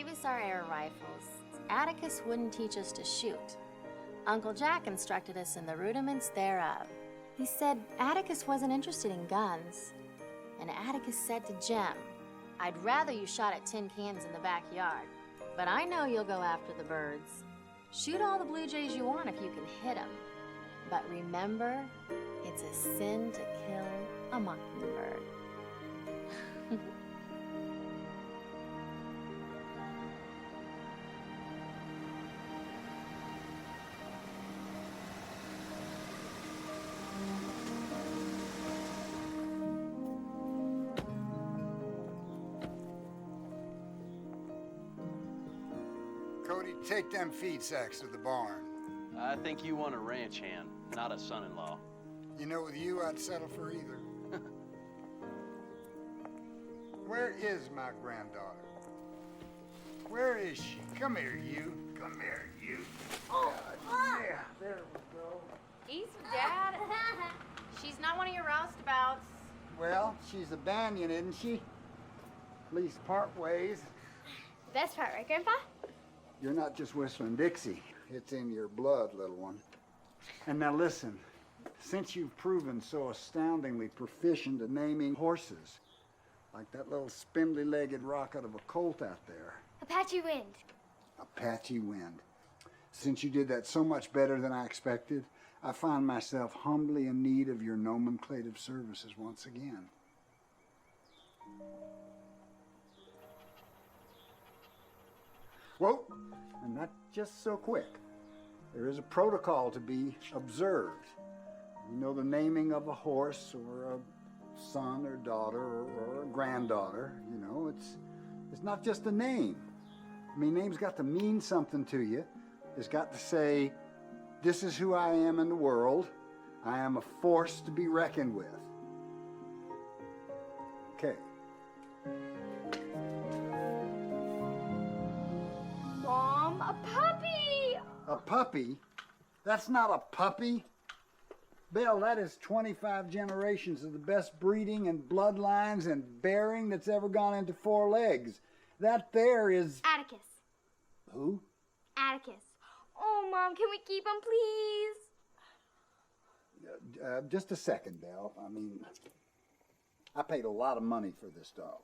gave us our air rifles, Atticus wouldn't teach us to shoot. Uncle Jack instructed us in the rudiments thereof. He said Atticus wasn't interested in guns. And Atticus said to Jem, I'd rather you shot at tin cans in the backyard, but I know you'll go after the birds. Shoot all the blue jays you want if you can hit them. But remember, it's a sin to kill a mockingbird. Cody, take them feed sacks to the barn. I think you want a ranch hand, not a son-in-law. You know, with you, I'd settle for either. Where is my granddaughter? Where is she? Come here, you. Come here, you. Oh, yeah, there we go. Easy, Dad. She's not one of your roustabouts. Well, she's a Banyan, isn't she? At least part ways. Best part, right, Grandpa? You're not just whistling Dixie. It's in your blood, little one. And now listen, since you've proven so astoundingly proficient at naming horses, like that little spindly-legged rocket of a colt out there. Apache Wind. Apache Wind. Since you did that so much better than I expected, I find myself humbly in need of your nomenclative services once again. Whoa, and not just so quick. There is a protocol to be observed. You know, the naming of a horse or a son or daughter or a granddaughter, you know, it's not just a name. I mean, name's got to mean something to you. It's got to say, this is who I am in the world. I am a force to be reckoned with. Okay. Mom, a puppy! A puppy? That's not a puppy. Bill, that is 25 generations of the best breeding and bloodlines and bearing that's ever gone into 4 legs. That there is... Atticus. Who? Atticus. Oh, Mom, can we keep him, please? Just a second, Bill. I mean, I paid a lot of money for this dog.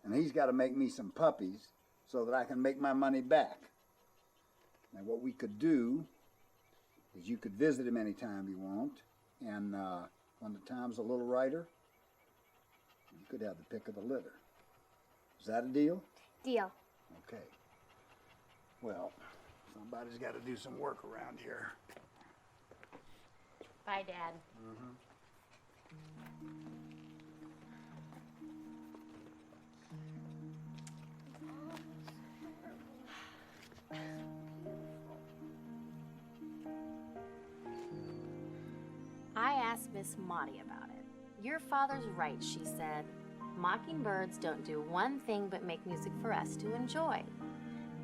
And he's got to make me some puppies so that I can make my money back. Now, what we could do is you could visit him anytime you want, and when the time's a little righter, you could have the pick of the litter. Is that a deal? Deal. Okay. Well, somebody's got to do some work around here. Bye, Dad. I asked Miss Maudie about it. Your father's right, she said. Mockingbirds don't do one thing but make music for us to enjoy.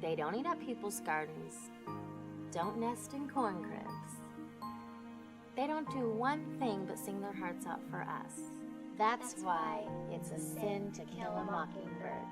They don't eat up people's gardens, don't nest in corn cribs. They don't do one thing but sing their hearts out for us. That's why it's a sin to kill a mockingbird.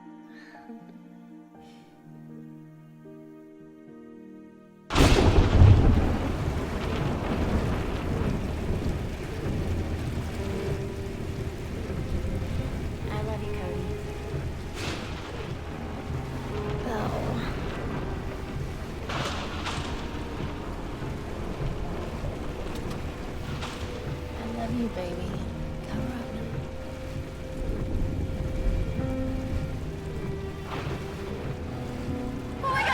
Baby, cover up now. Oh my God!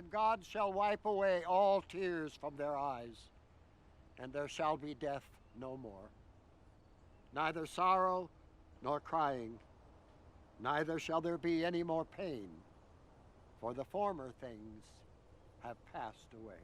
And God shall wipe away all tears from their eyes, and there shall be death no more. Neither sorrow nor crying, neither shall there be any more pain, for the former things have passed away.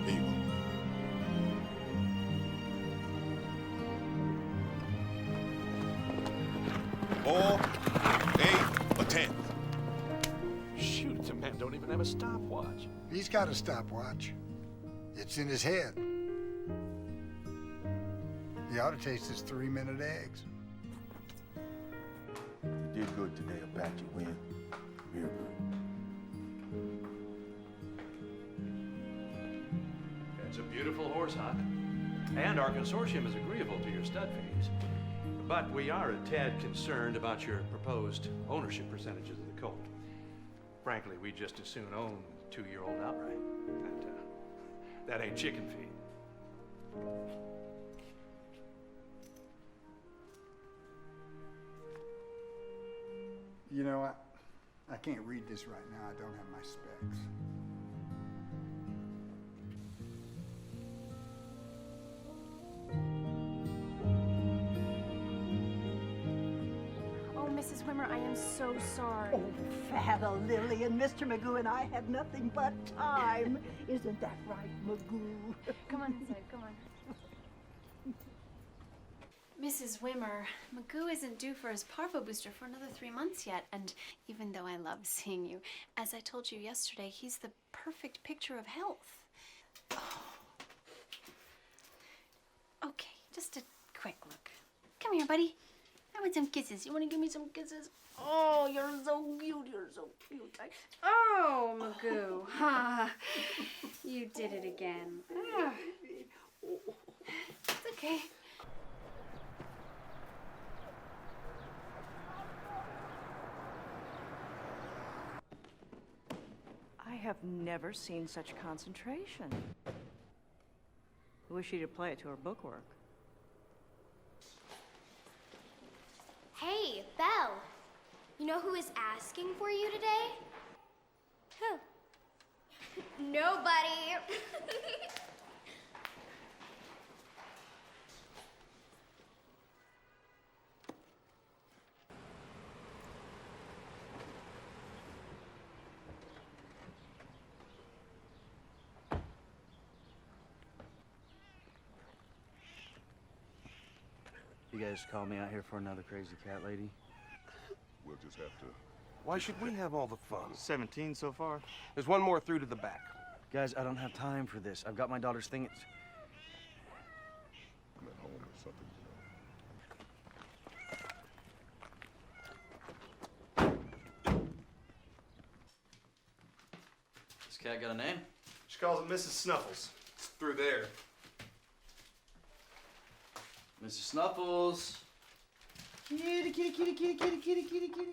Here you go. 4, 8, or 10. Shoot, the man don't even have a stopwatch. He's got a stopwatch. It's in his head. He ought to taste his 3-minute eggs. You did good today, Appell. You win. Real good. It's a beautiful horse, Huck. And our consortium is agreeable to your stud fees. But we are a tad concerned about your proposed ownership percentages of the colt. Frankly, we'd just as soon own the 2-year-old outright. And that ain't chicken feed. You know, I can't read this right now. I don't have my specs. Oh, Mrs. Wimmer, I am so sorry. Oh, Fallon, Lily, and Mr. Magoo and I had nothing but time. Isn't that right, Magoo? Come on inside, come on. Mrs. Wimmer, Magoo isn't due for his parvo booster for another 3 months yet, and even though I love seeing you, as I told you yesterday, he's the perfect picture of health. Oh. Okay, just a quick look. Come here, buddy. I want some kisses. You want to give me some kisses? Oh, you're so cute. You're so cute. Oh, Magoo. Ha. You did it again. Ah. It's okay. I have never seen such concentration. I wish she'd play it to her bookwork. Hey, Belle. You know who is asking for you today? Who? Nobody. You guys call me out here for another crazy cat lady? We'll just have to. Why should we have all the fun? 17 so far. There's one more through to the back. Guys, I don't have time for this. I've got my daughter's thing. I'm at home or something, This cat got a name? She calls it Mrs. Snuffles. It's through there. Mrs. Snuffles. Kitty, kitty, kitty, kitty, kitty, kitty, kitty, kitty.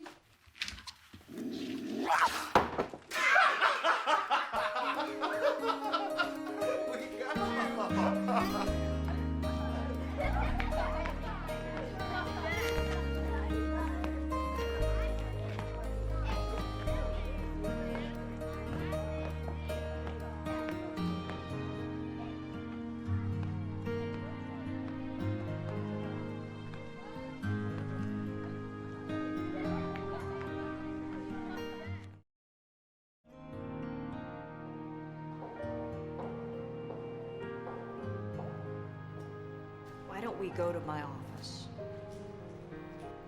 Why don't we go to my office?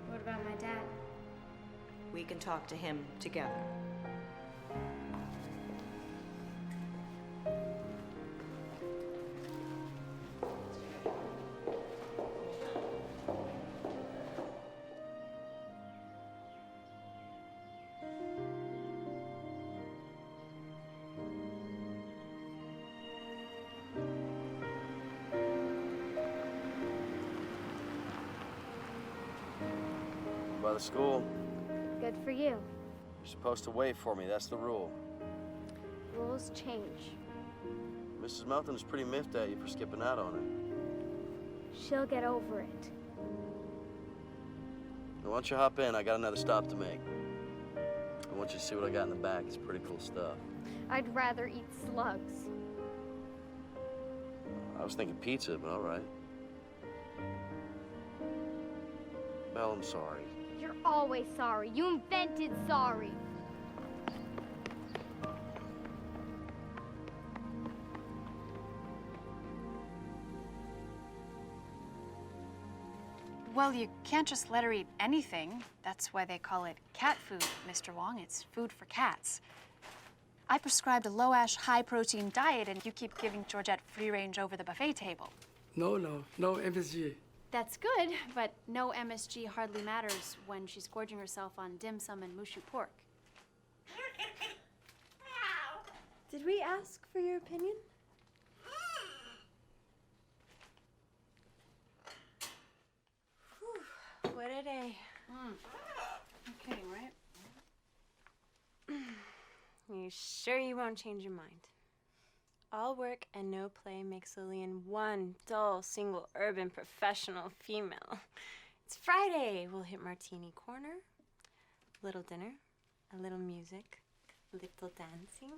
What about my dad? We can talk to him together. By the school. Good for you. You're supposed to wait for me. That's the rule. Rules change. Mrs. Milton is pretty miffed at you for skipping out on her. She'll get over it. Now, why don't you hop in? I got another stop to make. I want you to see what I got in the back. It's pretty cool stuff. I'd rather eat slugs. I was thinking pizza, but all right. Belle, I'm sorry. You're always sorry. You invented sorry. Well, you can't just let her eat anything. That's why they call it cat food, Mr. Wong. It's food for cats. I prescribed a low-ash, high-protein diet, and you keep giving Georgette free range over the buffet table. No MSG. That's good, but no MSG hardly matters when she's gorging herself on dim sum and mushu pork. Did we ask for your opinion? Whew, what a day. Okay, right? You sure you won't change your mind? All work and no play makes Lillian one dull, single, urban, professional female. It's Friday. We'll hit Martini Corner. A little dinner, a little music, a little dancing.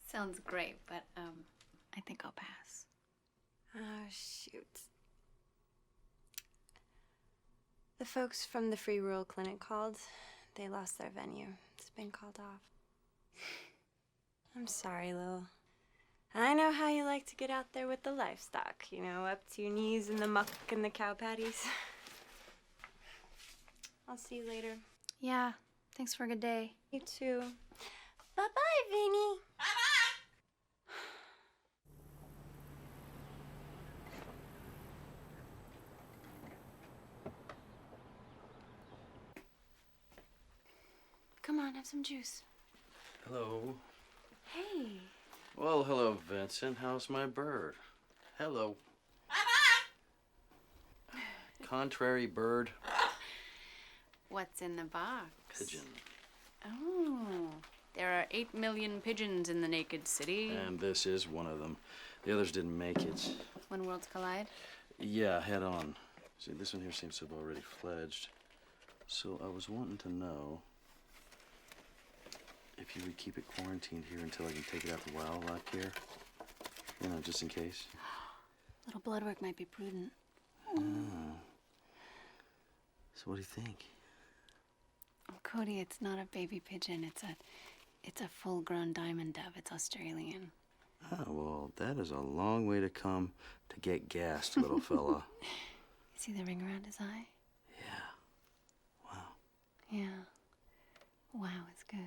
Sounds great, but, I think I'll pass. Oh, shoot. The folks from the Free Rural Clinic called. They lost their venue. It's been called off. I'm sorry, Lil. I know how you like to get out there with the livestock, you know, up to your knees in the muck and the cow patties. I'll see you later. Yeah, thanks for a good day. You too. Bye-bye, Vinny. Come on, have some juice. Hello. Hey. Well, hello, Vincent. How's my bird? Hello. Contrary bird. What's in the box? Pigeon. Oh, there are 8 million pigeons in the naked city. And this is one of them. The others didn't make it. When worlds collide? Yeah, head on. See, this one here seems to have already fledged. So I was wanting to know if you would keep it quarantined here until I can take it out to wildlife here. You know, just in case. Little blood work might be prudent. Oh. So what do you think? Oh, Cody, it's not a baby pigeon. It's a full-grown diamond dove. It's Australian. Oh, well, that is a long way to come to get gassed, little fella. See the ring around his eye? Yeah. Wow. Yeah. Wow, it's good.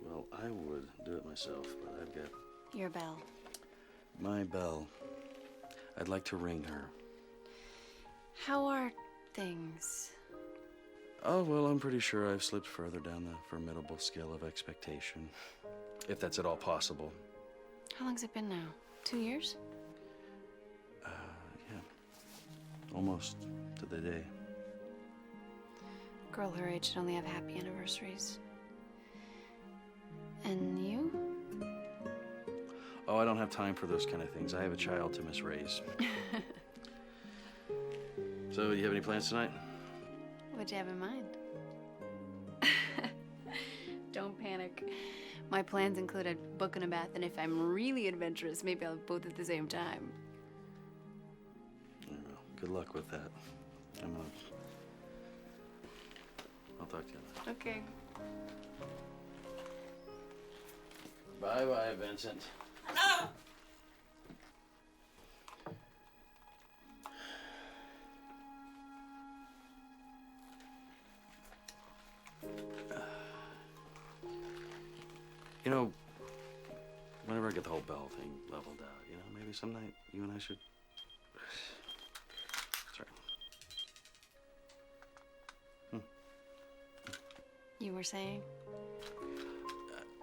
Well, I would do it myself, but I've got Your bell. my bell. I'd like to ring her. How are things? Oh, well, I'm pretty sure I've slipped further down the formidable scale of expectation. If that's at all possible. How long's it been now? 2 years? Yeah. Almost to the day. A girl her age should only have happy anniversaries. And you? Oh, I don't have time for those kind of things. I have a child to misraise. So, you have any plans tonight? What'd you have in mind? Don't panic. My plans include a book and a bath, and if I'm really adventurous, maybe I'll have both at the same time. Well, good luck with that. I'll talk to you later. Okay. Bye-bye, Vincent. You know, whenever I get the whole bell thing leveled out, you know, maybe some night you and I should... Sorry. You were saying?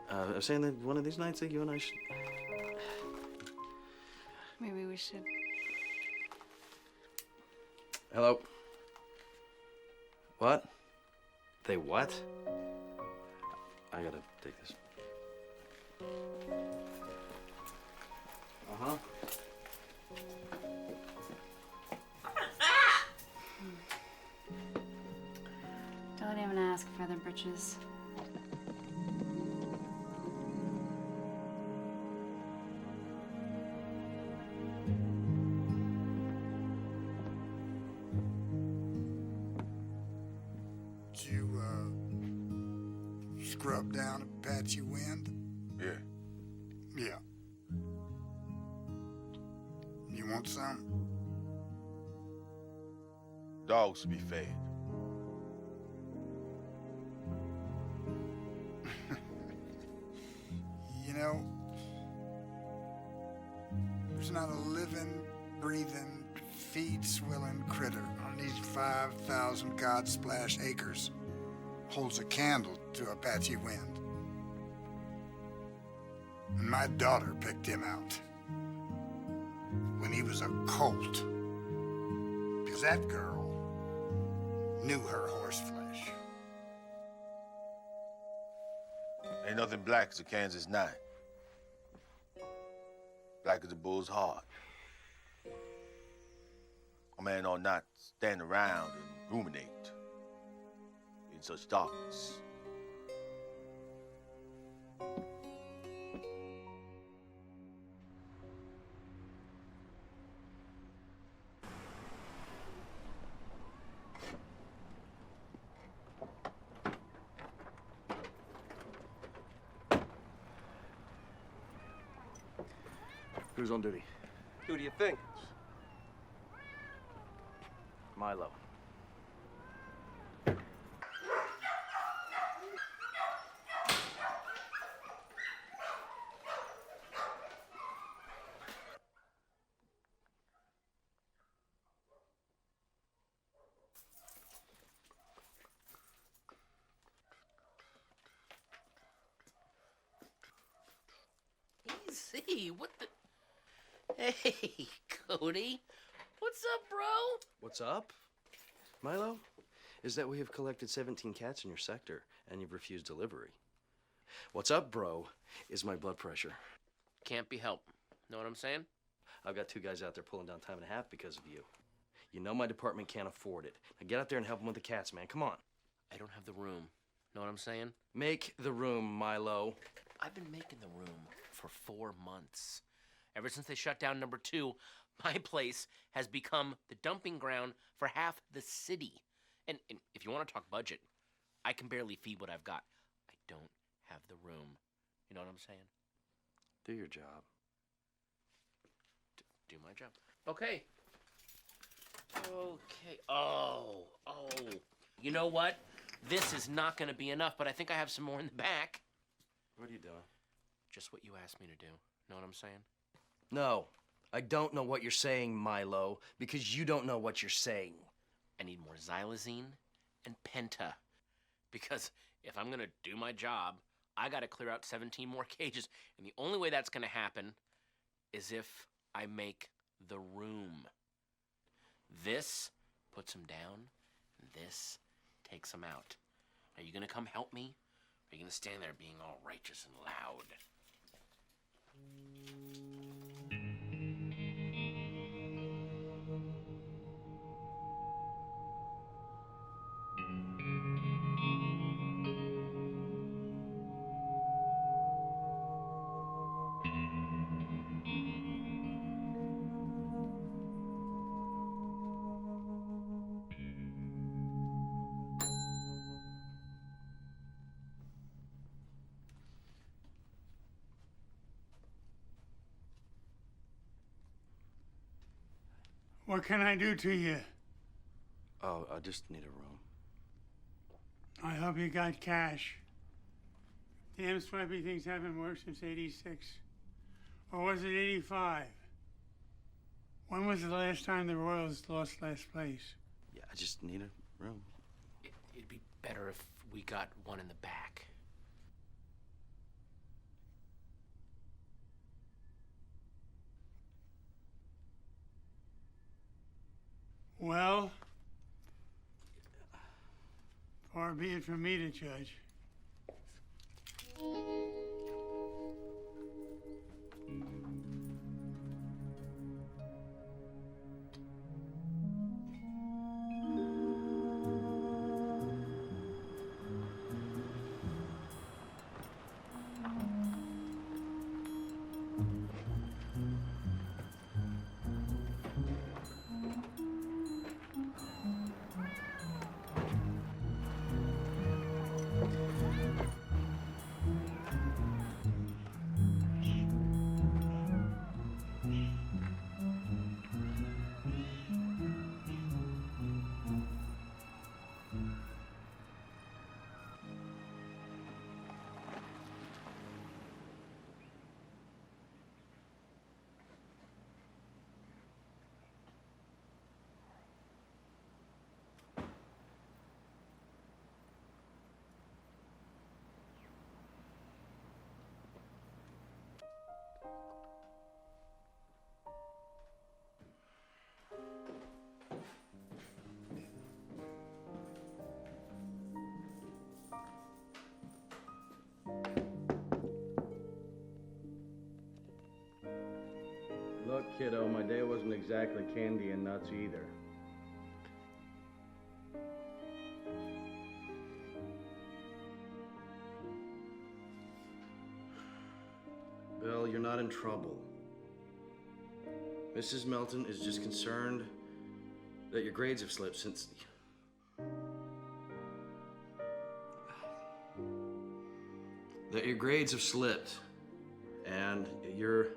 I was saying that one of these nights that you and I should... Maybe we should. Hello? What? They what? I gotta take this. Uh-huh. Don't even ask, feather britches. Did you, scrub down at Patchy Wind? Yeah. Yeah. You want some? Dogs to be fed. You know, there's not a living, breathing, feed-swilling critter on these 5,000 God-splash acres holds a candle to a Patchy Wind. And my daughter picked him out when he was a colt. Because that girl knew her horse flesh. Ain't nothing black as a Kansas night. Black as a bull's heart. A man ought not stand around and ruminate in such darkness. Who's on duty? Who do you think? Milo. Easy, what the... Hey, Cody. What's up, bro? What's up, Milo? Is that we have collected 17 cats in your sector, and you've refused delivery. What's up, bro, is my blood pressure. Can't be helped. Know what I'm saying? I've got 2 guys out there pulling down time and a half because of you. You know my department can't afford it. Now get out there and help them with the cats, man. Come on. I don't have the room. Know what I'm saying? Make the room, Milo. I've been making the room for 4 months. Ever since they shut down number 2, my place has become the dumping ground for half the city. And if you want to talk budget, I can barely feed what I've got. I don't have the room. You know what I'm saying? Do your job. Do my job. Okay. Oh. You know what? This is not going to be enough, but I think I have some more in the back. What are you doing? Just what you asked me to do. Know what I'm saying? No, I don't know what you're saying, Milo, because you don't know what you're saying. I need more xylazine and penta. Because if I'm going to do my job, I got to clear out 17 more cages. And the only way that's going to happen is if I make the room. This puts them down, and this takes them out. Are you going to come help me? Or are you going to stand there being all righteous and loud? What can I do to you? Oh, I just need a room. I hope you got cash. Damn swipey things haven't worked since '86. Or was it '85? When was the last time the Royals lost last place? Yeah, I just need a room. It'd be better if we got one in the back. Well, far be it from me to judge. Look, kiddo, my day wasn't exactly candy and nuts either. Bill, you're not in trouble. Mrs. Milton is just concerned that your grades have slipped since... that your grades have slipped, and you're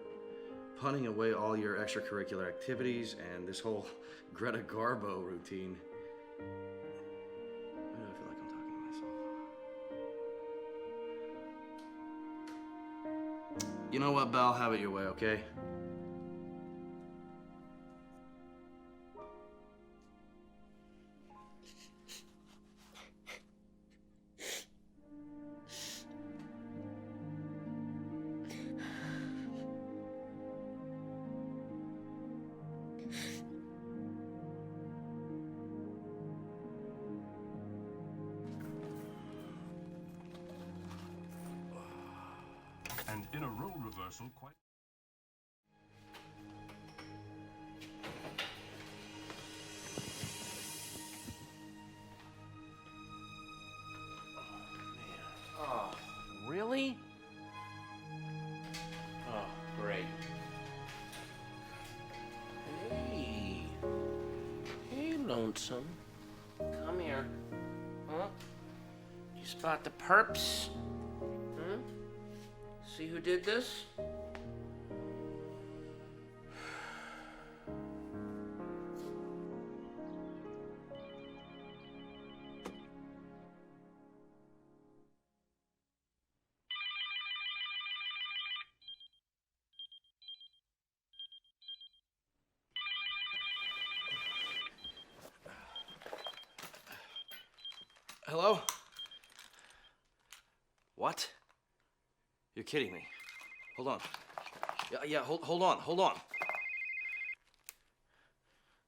punting away all your extracurricular activities and this whole Greta Garbo routine. Why do I feel like I'm talking to myself? You know what, Belle? Have it your way, okay? And in a role reversal, quite... Oh, really? Oh, great. Hey. Hey, Lonesome. Come here. Huh? You spot the perps? Hmm? See who did this? Hello? What? You're kidding me. Hold on. Yeah, hold on.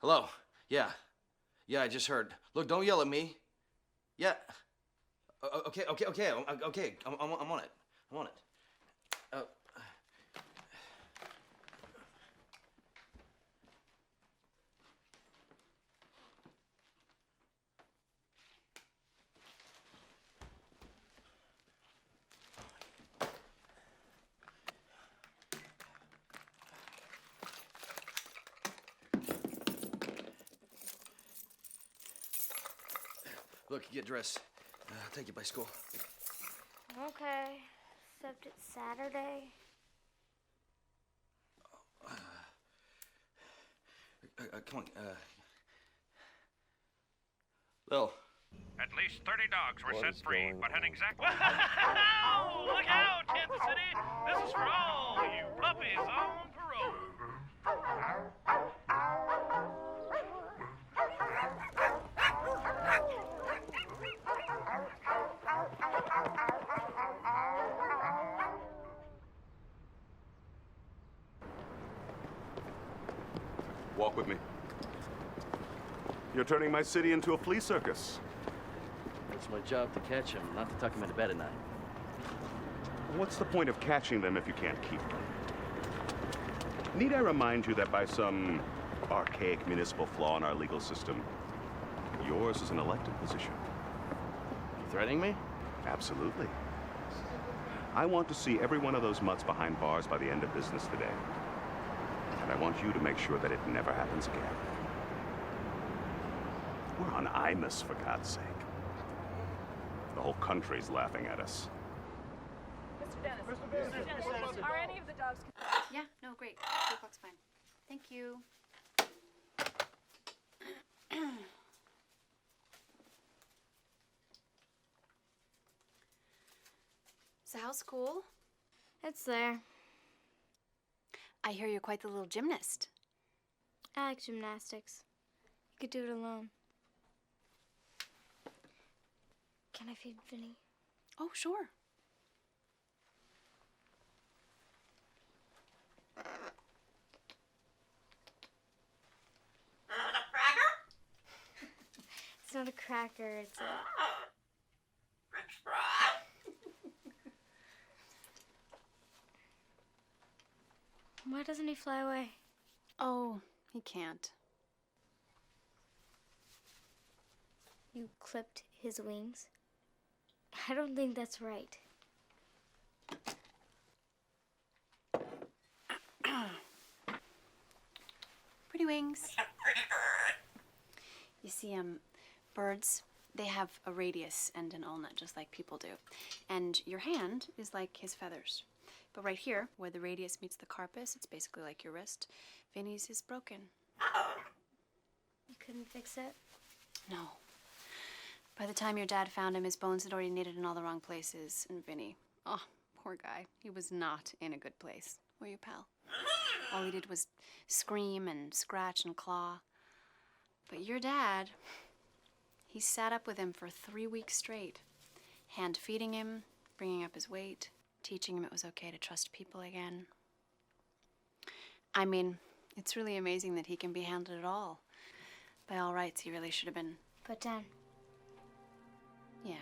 Hello? Yeah, I just heard. Look, don't yell at me. Yeah. Okay. I'm on it. Look, get dressed. I'll take you by school. Okay, except it's Saturday. Come on. Lil. At least 30 dogs were set free, but an exact... Wow! Look out, Kansas City! This is for all you puppies on parole. Walk with me. You're turning my city into a flea circus. It's my job to catch him, not to tuck him into bed at night. What's the point of catching them if you can't keep them? Need I remind you that by some archaic municipal flaw in our legal system, yours is an elected position? You threatening me? Absolutely. I want to see every one of those mutts behind bars by the end of business today. And I want you to make sure that it never happens again. We're on Imus, for God's sake. The whole country's laughing at us. Mr. Dennis, are any of the dogs... Yeah, no, great. 2 o'clock's fine. Thank you. So how's school? It's there. I hear you're quite the little gymnast. I like gymnastics. You could do it alone. Can I feed Vinny? Oh, sure. It's not a cracker, it's a... Why doesn't he fly away? Oh, he can't. You clipped his wings? I don't think that's right. Pretty wings. You see, birds, they have a radius and an ulna, just like people do. And your hand is like his feathers. But right here, where the radius meets the carpus, it's basically like your wrist. Vinny's is broken. You couldn't fix it? No. By the time your dad found him, his bones had already knitted in all the wrong places. And Vinny, oh, poor guy. He was not in a good place. Were you, pal? All he did was scream and scratch and claw. But your dad, he sat up with him for 3 weeks straight. Hand feeding him, bringing up his weight, teaching him it was okay to trust people again. I mean, it's really amazing that he can be handled at all. By all rights, he really should have been put down. Yeah.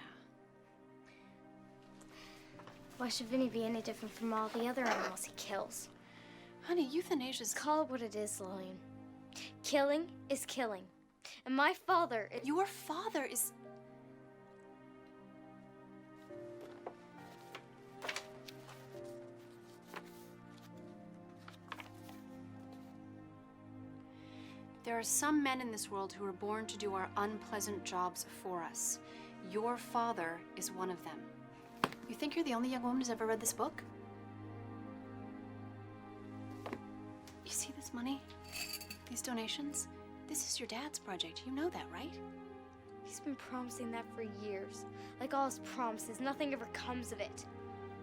Why should Vinny be any different from all the other animals he kills? Honey, euthanasia's... Call it what it is, Lillian. Killing is killing. And my father is... Your father is... There are some men in this world who are born to do our unpleasant jobs for us. Your father is one of them. You think you're the only young woman who's ever read this book? You see this money? These donations? This is your dad's project. You know that, right? He's been promising that for years. Like all his promises, nothing ever comes of it.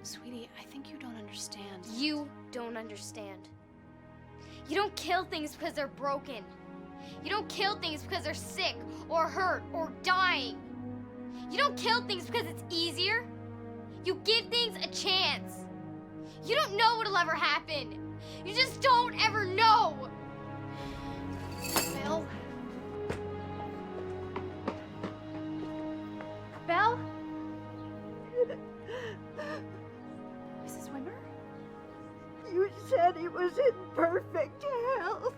Sweetie, I think you don't understand. You don't understand. You don't kill things because they're broken. You don't kill things because they're sick or hurt or dying. You don't kill things because it's easier. You give things a chance. You don't know what'll ever happen. You just don't ever know. Bill? Belle? Mrs. Wimmer? You said he was in perfect health.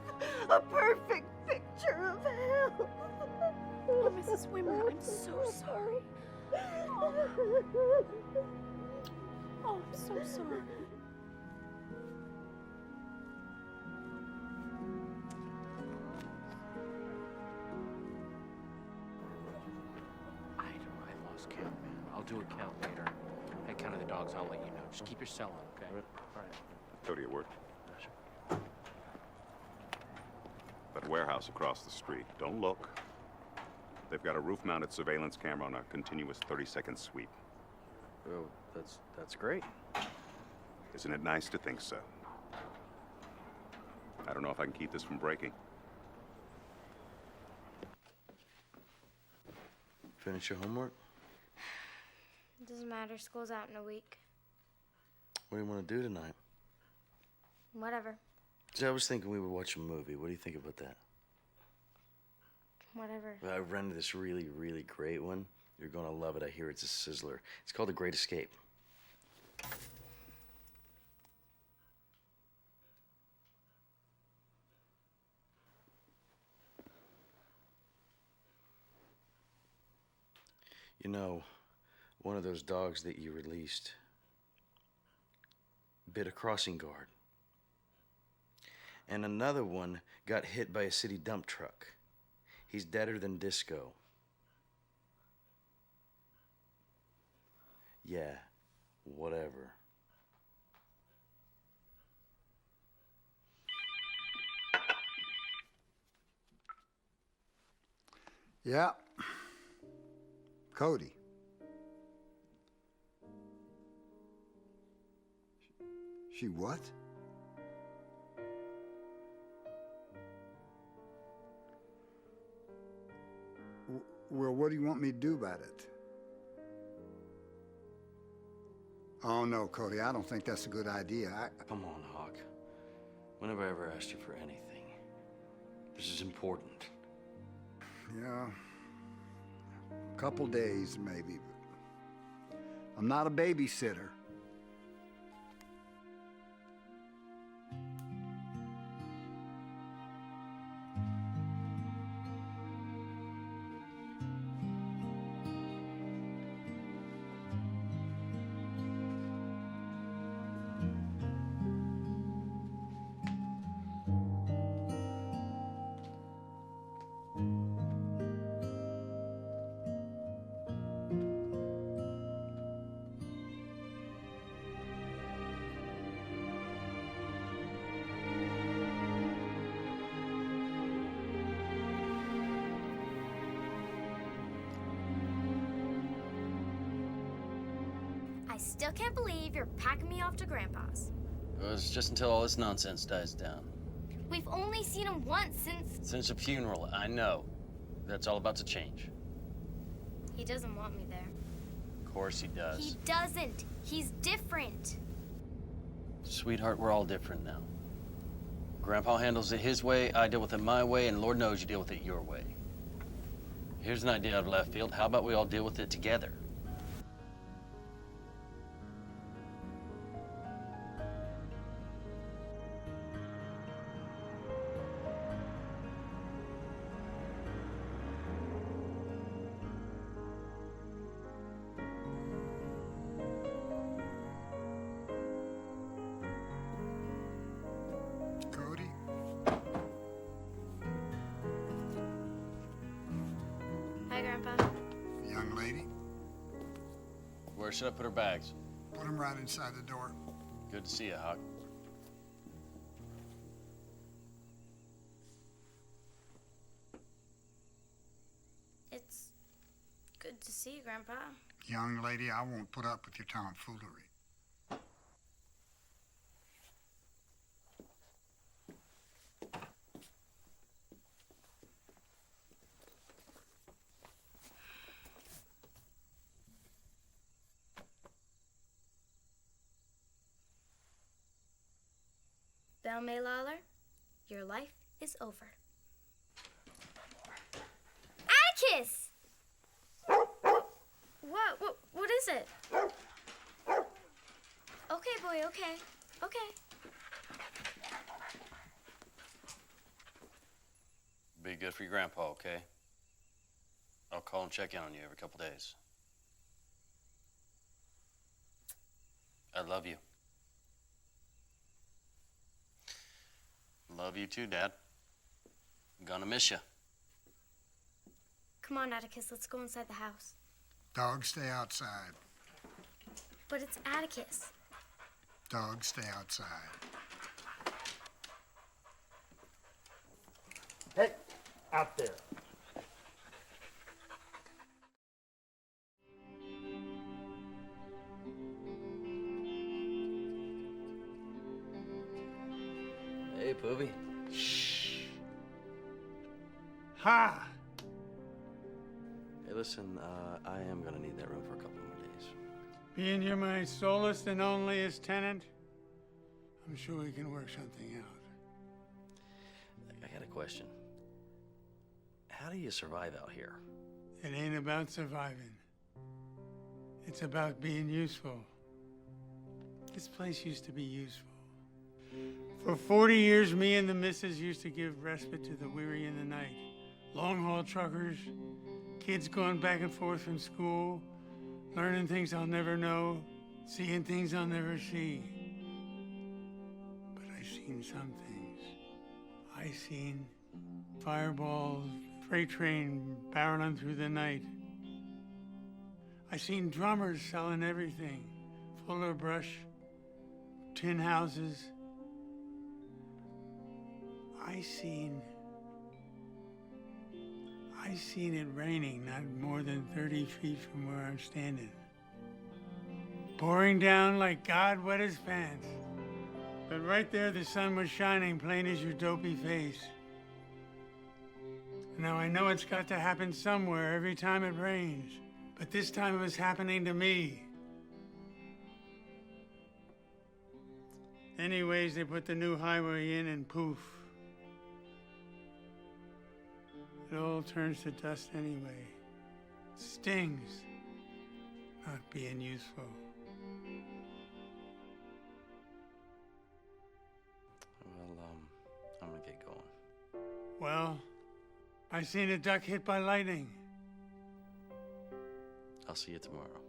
A perfect picture of health. Oh, Mrs. Wimmer, I'm so sorry. Oh, I'm so sorry. I lost count, man. I'll do a count later. I counted the dogs. I'll let you know. Just keep your cell on, okay? All right. Cody at work. That warehouse across the street. Don't look. They've got a roof-mounted surveillance camera on a continuous 30-second sweep. Oh, that's great. Isn't it nice to think so? I don't know if I can keep this from breaking. Finish your homework? It doesn't matter. School's out in a week. What do you want to do tonight? Whatever. See, I was thinking we would watch a movie. What do you think about that? Whatever. Well, I rented this really, really great one. You're gonna love it. I hear it's a sizzler. It's called The Great Escape. You know, one of those dogs that you released bit a crossing guard. And another one got hit by a city dump truck. He's deader than disco. Yeah, whatever. Yeah. Cody. She what? Well, what do you want me to do about it? Oh, no, Cody, I don't think that's a good idea. Come on, Hawk. When have I ever asked you for anything? This is important. Yeah, a couple days maybe, but I'm not a babysitter. I still can't believe you're packing me off to Grandpa's. It's just until all this nonsense dies down. We've only seen him once since... Since a funeral, I know. That's all about to change. He doesn't want me there. Of course he does. He doesn't. He's different. Sweetheart, we're all different now. Grandpa handles it his way, I deal with it my way, and Lord knows you deal with it your way. Here's an idea out of left field. How about we all deal with it together? Cody? Hi, Grandpa. Young lady? Where should I put her bags? Put them right inside the door. Good to see you, Hawk. It's good to see you, Grandpa. Young lady, I won't put up with your tomfoolery. Appell Maylaller, your life is over. Atticus! What is it? Okay, boy, okay. Okay. Be good for your grandpa, okay? I'll call and check in on you every couple days. I love you. Love you too, Dad. I'm gonna miss you. Come on, Atticus, let's go inside the house. Dogs stay outside. But it's Atticus. Dogs stay outside. Hey, out there. Hey, Poobie. Shh. Ha! Hey, listen, I am gonna need that room for a couple more days. Being you're my solest and onlyest tenant, I'm sure we can work something out. I got a question. How do you survive out here? It ain't about surviving. It's about being useful. This place used to be useful. For 40 years, me and the missus used to give respite to the weary in the night. Long-haul truckers, kids going back and forth from school, learning things I'll never know, seeing things I'll never see. But I seen some things. I seen fireballs, freight train barreling through the night. I seen drummers selling everything, fuller brush, tin houses. I seen it raining not more than 30 feet from where I'm standing. Pouring down like God wet his pants. But right there the sun was shining plain as your dopey face. Now I know it's got to happen somewhere every time it rains, but this time it was happening to me. Anyways, they put the new highway in and poof. It all turns to dust anyway. Stings, not being useful. Well, I'm gonna get going. Well, I seen a duck hit by lightning. I'll see you tomorrow.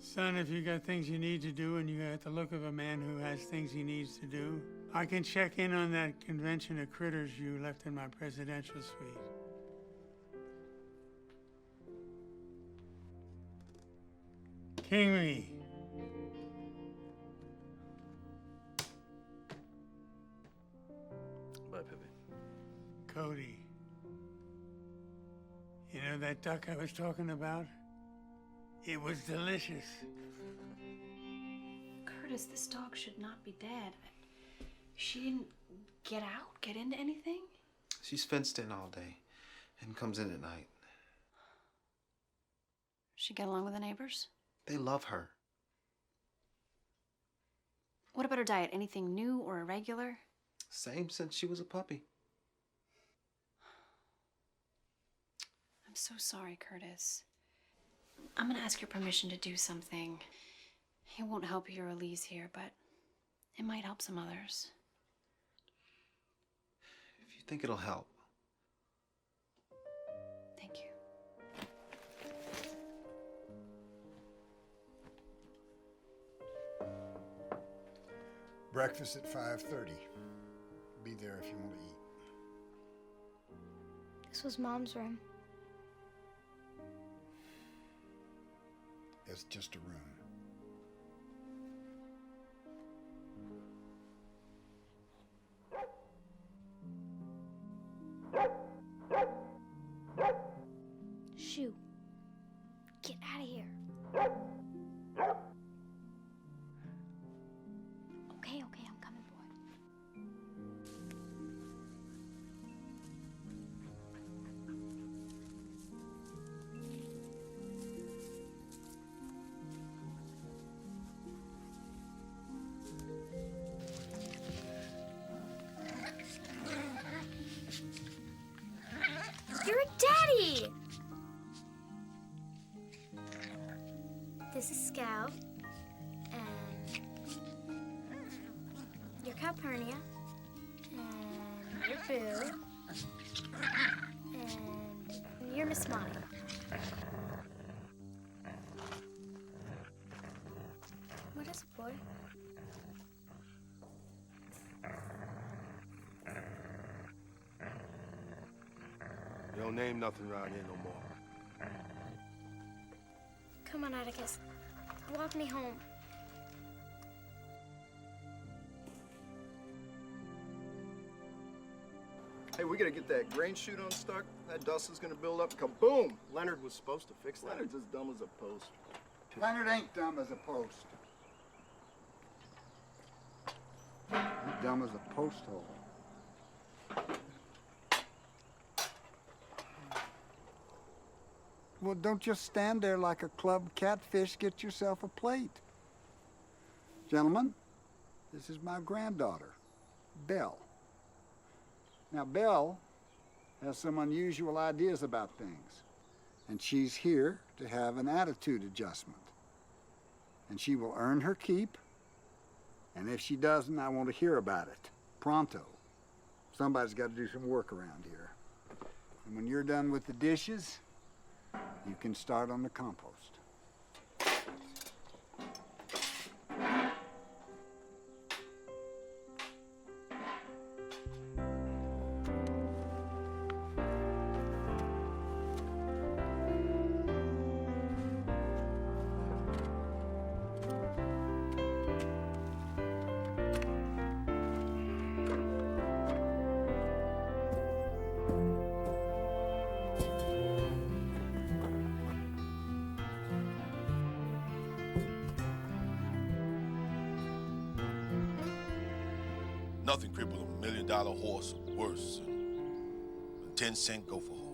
Son, if you got things you need to do and you got the look of a man who has things he needs to do, I can check in on that convention of critters you left in my presidential suite. King me. Bye, Pippi. Cody. You know that duck I was talking about? It was delicious. Curtis, this dog should not be dead. She didn't get out, get into anything? She's fenced in all day and comes in at night. She get along with the neighbors? They love her. What about her diet? Anything new or irregular? Same since she was a puppy. I'm so sorry, Curtis. I'm gonna ask your permission to do something. It won't help you or Elise here, but it might help some others. If you think it'll help. Thank you. Breakfast at 5:30. Be there if you want to eat. This was Mom's room. It's just a room. Shoo. Get out of here. Okay, I'm coming, boy. Love, and you're Calpurnia, and you're Boo, and you're Miss Monty. What is it, boy? You don't name nothing around here no more. Come on, Atticus. Walk me home. Hey, we gotta get that grain chute unstuck. That dust is gonna build up. Kaboom! Leonard was supposed to fix that. Leonard's as dumb as a post. Leonard ain't dumb as a post. He's dumb as a post hole. Well, don't just stand there like a club catfish. Get yourself a plate. Gentlemen, this is my granddaughter, Belle. Now, Belle has some unusual ideas about things, and she's here to have an attitude adjustment. And she will earn her keep, and if she doesn't, I want to hear about it. Pronto. Somebody's got to do some work around here. And when you're done with the dishes, you can start on the compost. Nothing cripple a $1 million horse worse than 10-cent go for home.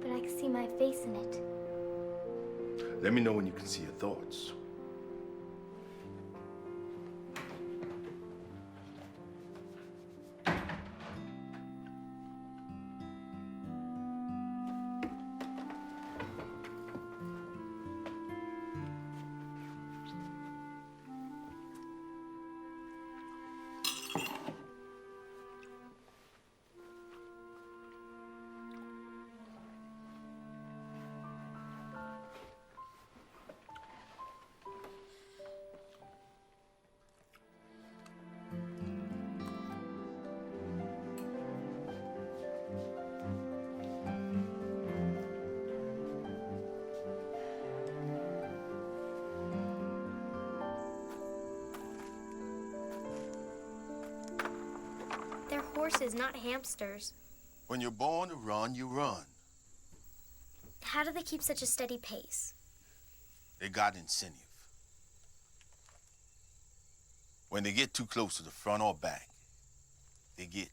But I can see my face in it. Let me know when you can see your thoughts. They're horses, not hamsters. When you're born to run, you run. How do they keep such a steady pace? They got incentive. When they get too close to the front or back, they get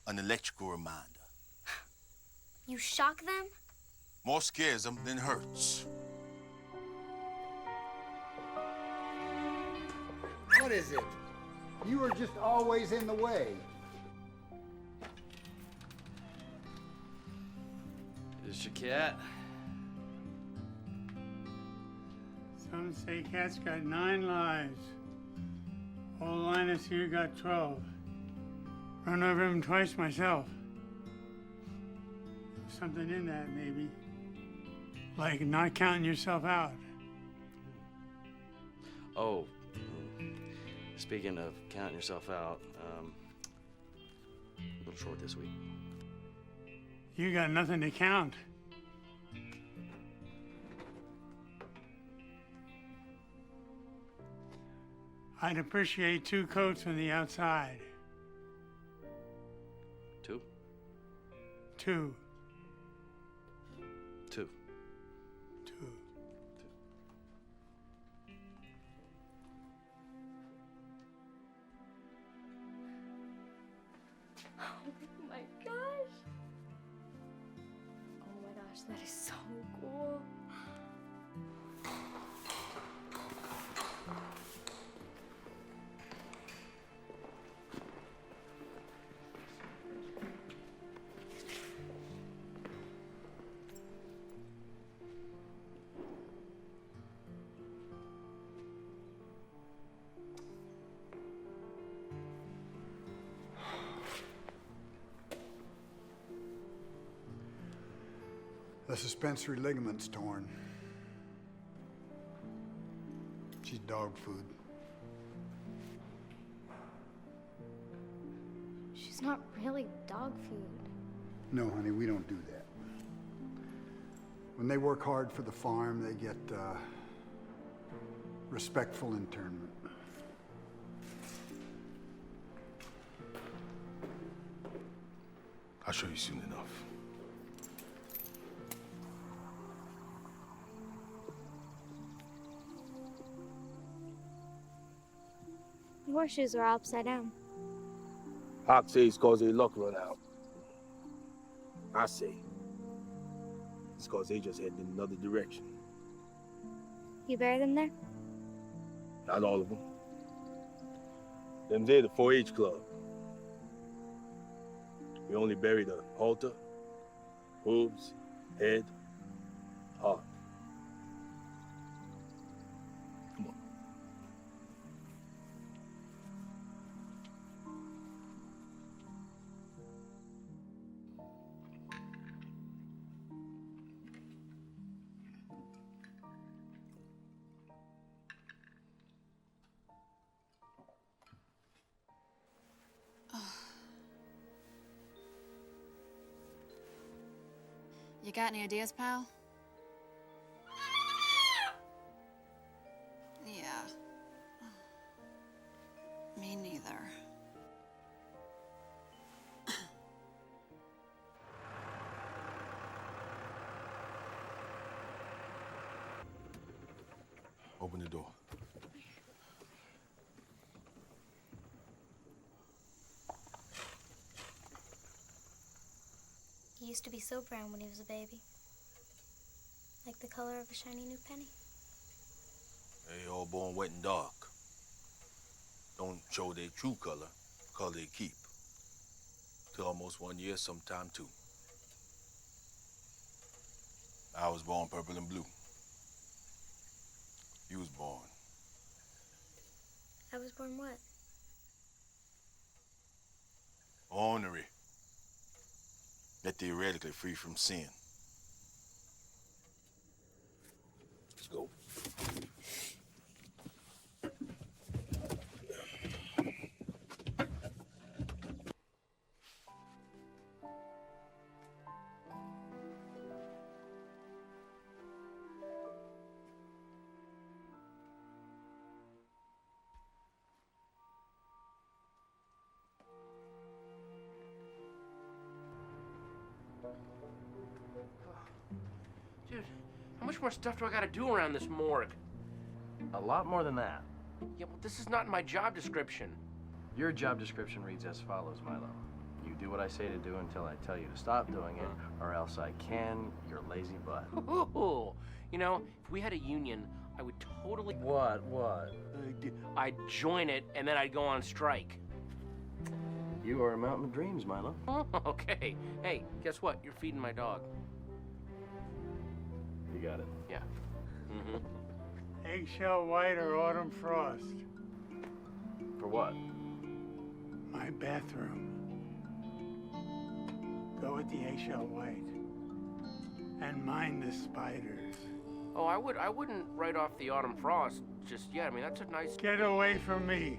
an electrical reminder. You shock them? More scares them than hurts. What is it? You are just always in the way. Is your cat? Some say cat's got 9 lives. Old Linus here got 12. Run over him twice myself. There's something in that, maybe. Like not counting yourself out. Oh, speaking of counting yourself out, a little short this week. You got nothing to count. I'd appreciate 2 coats on the outside. 2? 2. 2. 2. Oh my gosh. Oh my gosh, that is so cool. The suspensory ligament's torn. She's dog food. She's not really dog food. No, honey, we don't do that. When they work hard for the farm, they get respectful internment. I'll show you soon enough. The horseshoes are all upside down. Hawk says it's cause their luck run out. I say it's cause they just headed in another direction. You bury them there? Not all of them. Them there the 4-H club. We only bury the halter, hooves, head, heart. Come on. You got any ideas, pal? Yeah. Me neither. Open the door. He used to be so brown when he was a baby. Like the color of a shiny new penny. They all born wet and dark. Don't show their true color they keep. Till almost 1 year, sometime 2. I was born purple and blue. You was born. I was born what? Ornery. Yet theoretically free from sin. Let's go. Dude, how much more stuff do I gotta do around this morgue? A lot more than that. Yeah, well, this is not in my job description. Your job description reads as follows, Milo. You do what I say to do until I tell you to stop doing it, or else I can your lazy butt. Ooh, you know, if we had a union, I would totally... What? I'd join it, and then I'd go on strike. You are a mountain of dreams, Milo. Okay. Hey, guess what? You're feeding my dog. You got it. Yeah. Mm-hmm. Eggshell white or autumn frost? For what? My bathroom. Go with the eggshell white. And mind the spiders. Oh, I wouldn't write off the autumn frost just yet. I mean, that's a nice... Get away from me.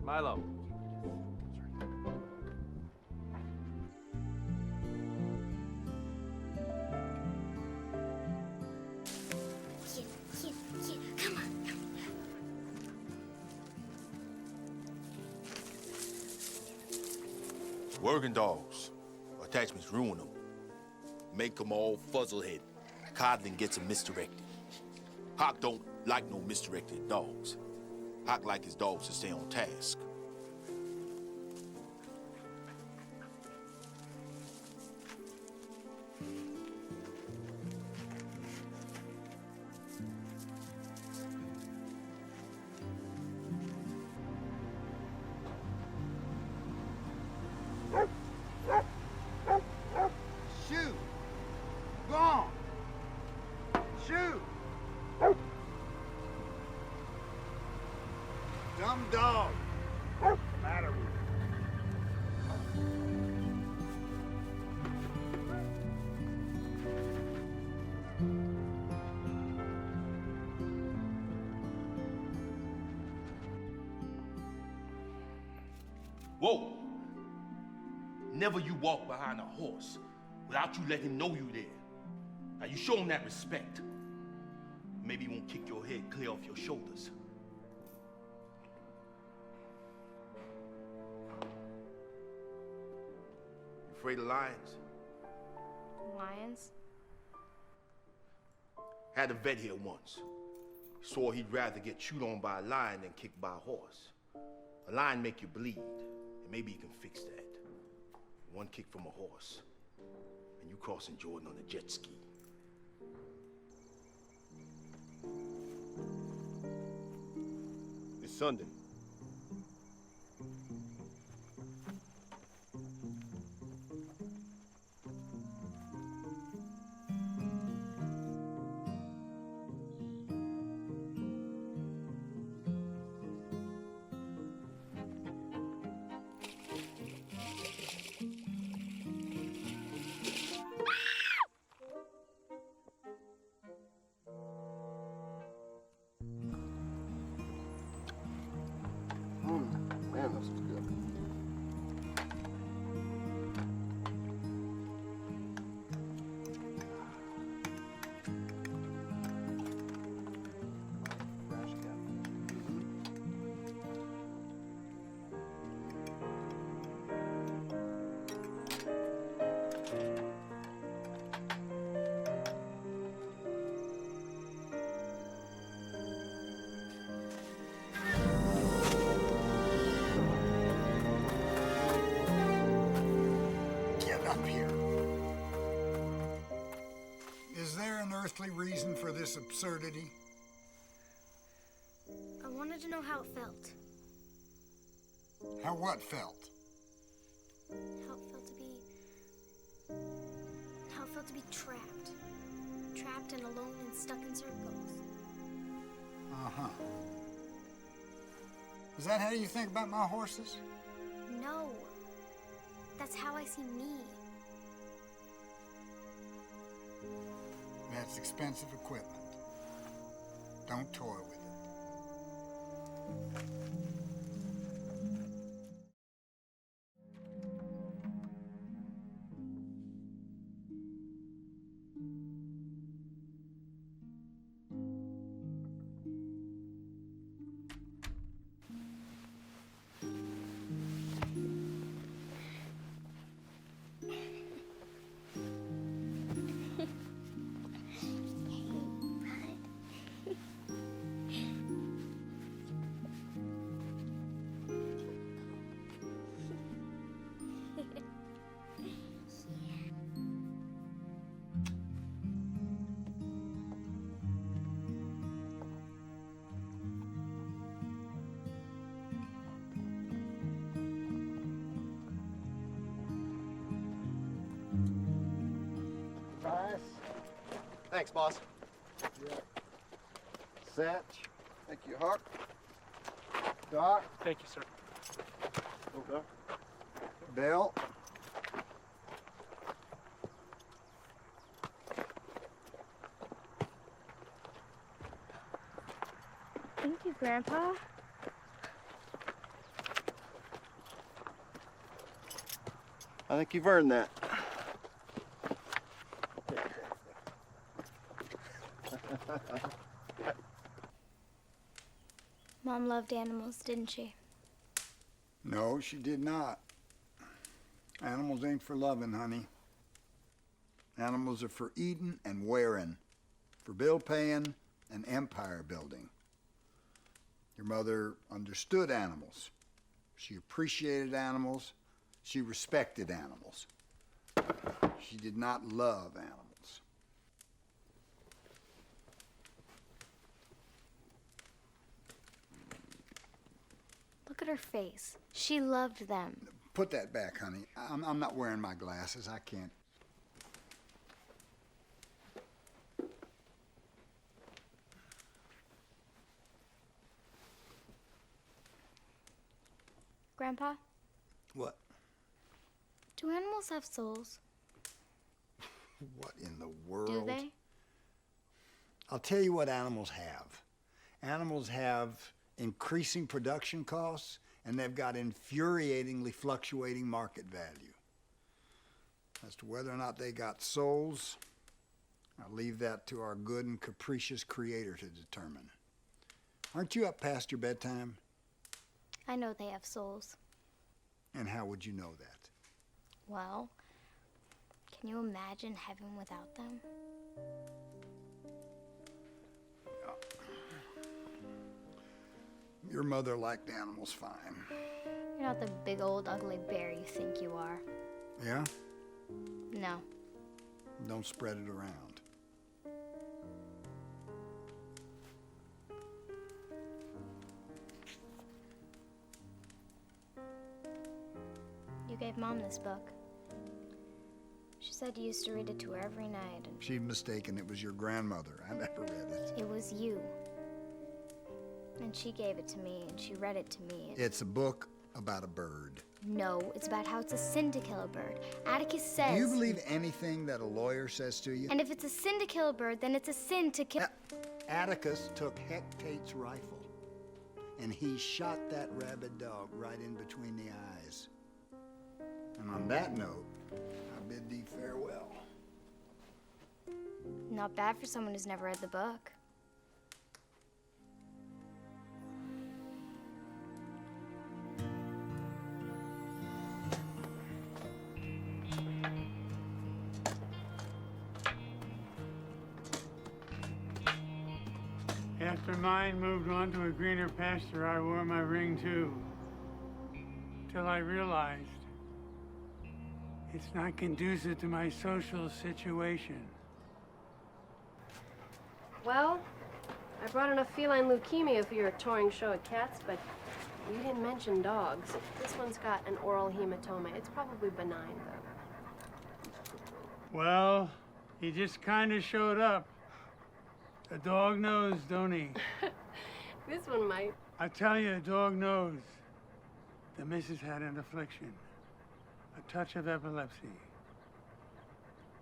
Milo. Come on. Working dogs. Attachments ruin them. Make them all fuzzlehead. Coddling gets them misdirected. Hawk don't like no misdirected dogs. Hawk like his dogs to stay on task. dog. What's the matter with you? Whoa! Never you walk behind a horse without you let him know you there. Now you show him that respect. Maybe he won't kick your head clear off your shoulders. You afraid of lions? Lions? Had a vet here once. Swore he'd rather get chewed on by a lion than kicked by a horse. A lion make you bleed, and maybe you can fix that. One kick from a horse, and you crossing Jordan on a jet ski. It's Sunday. Man, this is good. Up here. Is there an earthly reason for this absurdity? I wanted to know how it felt. How what felt? How it felt to be trapped. Trapped and alone and stuck in circles. Uh-huh. Is that how you think about my horses? No. That's how I see me. That's expensive equipment. Don't toy with it. Thanks, boss. Yeah. Satch. Thank you, Hawk. Doc. Thank you, sir. Oh, Doc. Bill. Thank you, Grandpa. I think you've earned that. Mom loved animals, didn't she? No, she did not. Animals ain't for loving, honey. Animals are for eating and wearing, for bill paying and empire building. Your mother understood animals. She appreciated animals. She respected animals. She did not love animals. Look at her face. She loved them. Put that back, honey. I'm not wearing my glasses. I can't. Grandpa, What? do animals have souls? What in the world? Do they? I'll tell you what animals have. Animals have increasing production costs, and they've got infuriatingly fluctuating market value. As to whether or not they got souls, I'll leave that to our good and capricious creator to determine. Aren't you up past your bedtime? I know they have souls. And how would you know that? Well, can you imagine heaven without them? Your mother liked animals fine. You're not the big old ugly bear you think you are. Yeah? No. Don't spread it around. You gave Mom this book. She said you used to read it to her every night. And She's mistaken. It was your grandmother. I never read it. it was you. And she gave it to me, and she read it to me. And It's a book about a bird. no, it's about how it's a sin to kill a bird. Atticus says... Do you believe anything that a lawyer says to you? And if it's a sin to kill a bird, then it's a sin to kill... Atticus took Hectate's rifle, and he shot that rabid dog right in between the eyes. And on that note, I bid thee farewell. Not bad for someone who's never read the book. After mine moved on to a greener pasture, I wore my ring too. Till I realized it's not conducive to my social situation. Well, I brought enough feline leukemia for your touring show of cats, but you didn't mention dogs. This one's got an oral hematoma. It's probably benign, though. Well, he just kind of showed up. The dog knows, don't he? This one might. I tell you, a dog knows. The missus had an affliction, a touch of epilepsy.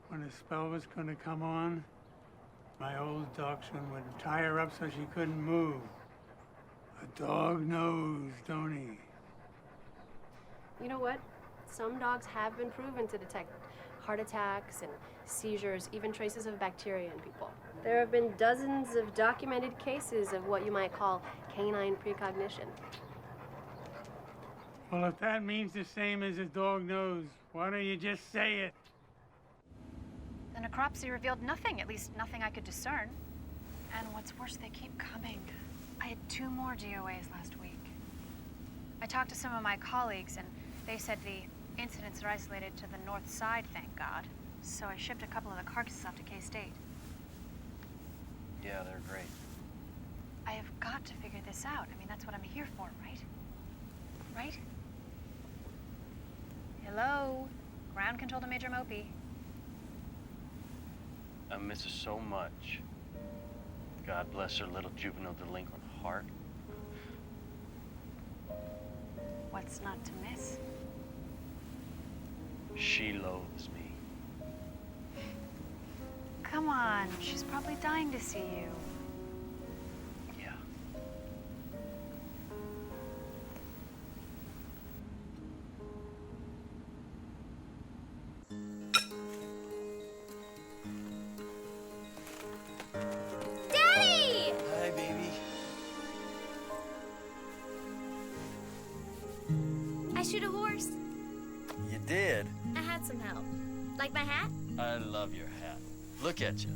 When the spell was going to come on, my old dachshund would tie her up so she couldn't move. A dog knows, don't he? You know what? Some dogs have been proven to detect heart attacks and seizures, even traces of bacteria in people. There have been dozens of documented cases of what you might call canine precognition. Well, if that means the same as a dog knows, why don't you just say it? The necropsy revealed nothing, at least nothing I could discern. And what's worse, they keep coming. I had 2 more DOAs last week. I talked to some of my colleagues, and they said the incidents are isolated to the north side, thank God. So I shipped a couple of the carcasses up to K-State. Yeah, they're great. I have got to figure this out. I mean, that's what I'm here for, right? Right? Hello? Ground control to Major Mopey. I miss her so much. God bless her little juvenile delinquent heart. What's not to miss? She loathes me. Come on, she's probably dying to see you. Yeah. Daddy! Hi, baby. I shoot a horse. You did? I had some help. Like my hat? I love your hat. Look at you.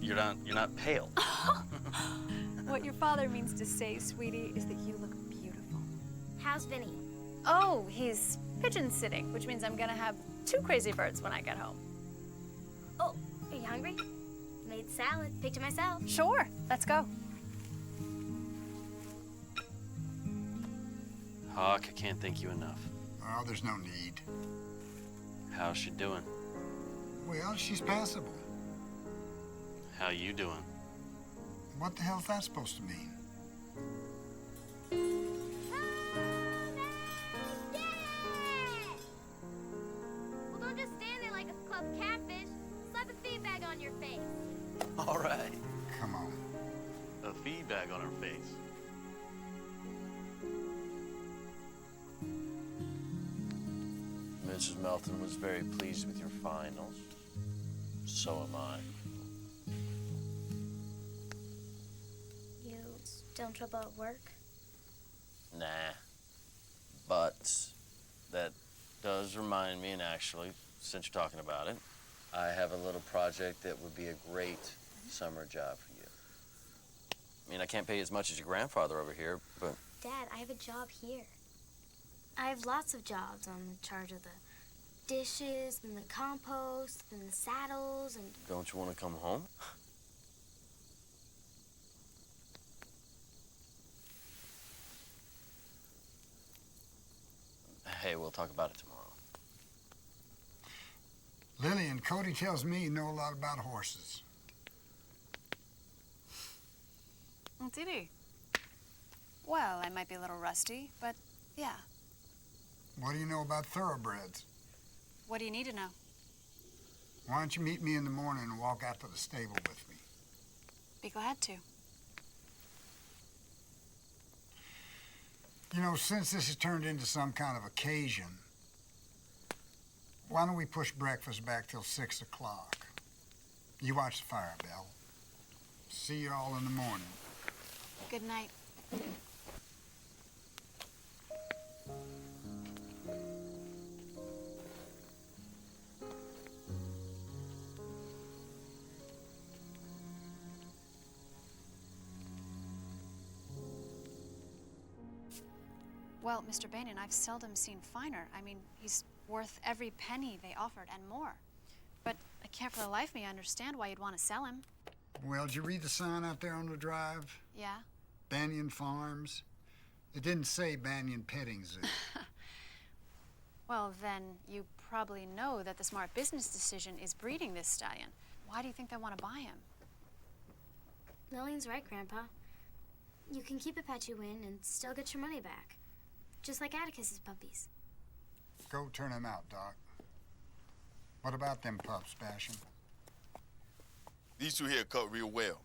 You're not pale. What your father means to say, sweetie, is that you look beautiful. How's Vinny? Oh, he's pigeon sitting, which means I'm gonna have 2 crazy birds when I get home. Oh, are you hungry? Made salad. Picked it myself. Sure, let's go. Hawk, I can't thank you enough. Oh, there's no need. How's she doing? Well, she's passable. How you doing? What the hell's that supposed to mean? slap a feed bag on your face. All right. Come on. A feedback on her face. Mrs. Milton was very pleased with your finals. So am I. You still in trouble at work? Nah. But that does remind me, and actually, since you're talking about it, I have a little project that would be a great summer job for you. I mean, I can't pay you as much as your grandfather over here, but... Dad, I have a job here. I have lots of jobs. I'm in charge of the dishes, and the compost, and the saddles, and... Don't you want to come home? Hey, we'll talk about it tomorrow. Lillian, Cody tells me you know a lot about horses. Did he? Well, I might be a little rusty, but yeah. What do you know about thoroughbreds? What do you need to know? Why don't you meet me in the morning and walk out to the stable with me? Be glad to. You know, since this has turned into some kind of occasion, why don't we push breakfast back till 6 o'clock? You watch the fire, Belle. See you all in the morning. Good night. Well, Mr. Bannon, I've seldom seen finer. I mean, he's worth every penny they offered and more. But I can't for the life of me understand why you'd want to sell him. Well, did you read the sign out there on the drive? Yeah? Banyan Farms? It didn't say Banyan Petting Zoo. Well, then you probably know that the smart business decision is breeding this stallion. Why do you think they want to buy him? Lillian's right, Grandpa. You can keep a pet you win and still get your money back. Just like Atticus's puppies. Go turn him out, Doc. What about them pups, Basham? These two here cut real well.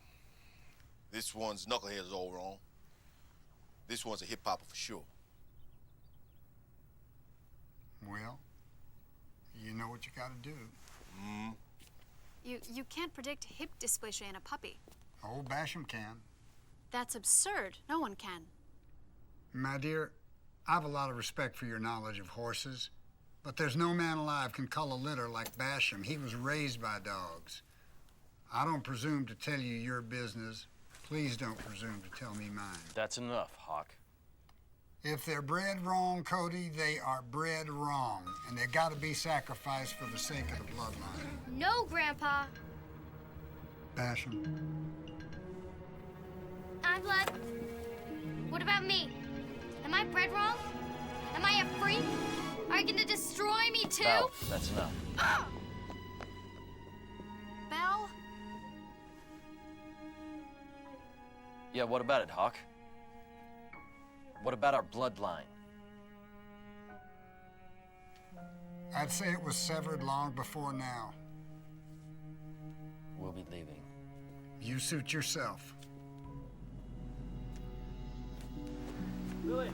This one's knucklehead is all wrong. This one's a hip-hopper for sure. Well, you know what you gotta do. You can't predict hip dysplasia in a puppy. Old Basham can. That's absurd. No one can. My dear, I have a lot of respect for your knowledge of horses, but there's no man alive can cull a litter like Basham. He was raised by dogs. I don't presume to tell you your business. Please don't presume to tell me mine. That's enough, Hawk. If they're bred wrong, Cody, they are bred wrong, and they gotta be sacrificed for the sake of the bloodline. No, Grandpa. Basham. I'm blood. What about me? Am I bred wrong? Am I a freak? Are you gonna destroy me too? Belle, that's enough. Ah! Belle? Yeah, what about it, Hawk? What about our bloodline? I'd say it was severed long before now. We'll be leaving. You suit yourself. Lily.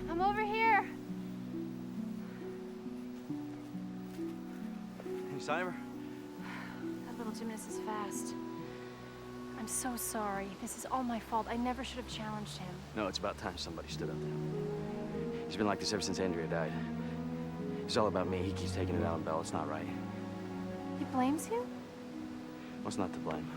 I'm over here. Any sign of her? That little gymnast is fast. I'm so sorry. This is all my fault. I never should have challenged him. No, it's about time somebody stood up to him. He's been like this ever since Andrea died. It's all about me. He keeps taking it out on Belle. It's not right. He blames you? What's not to blame?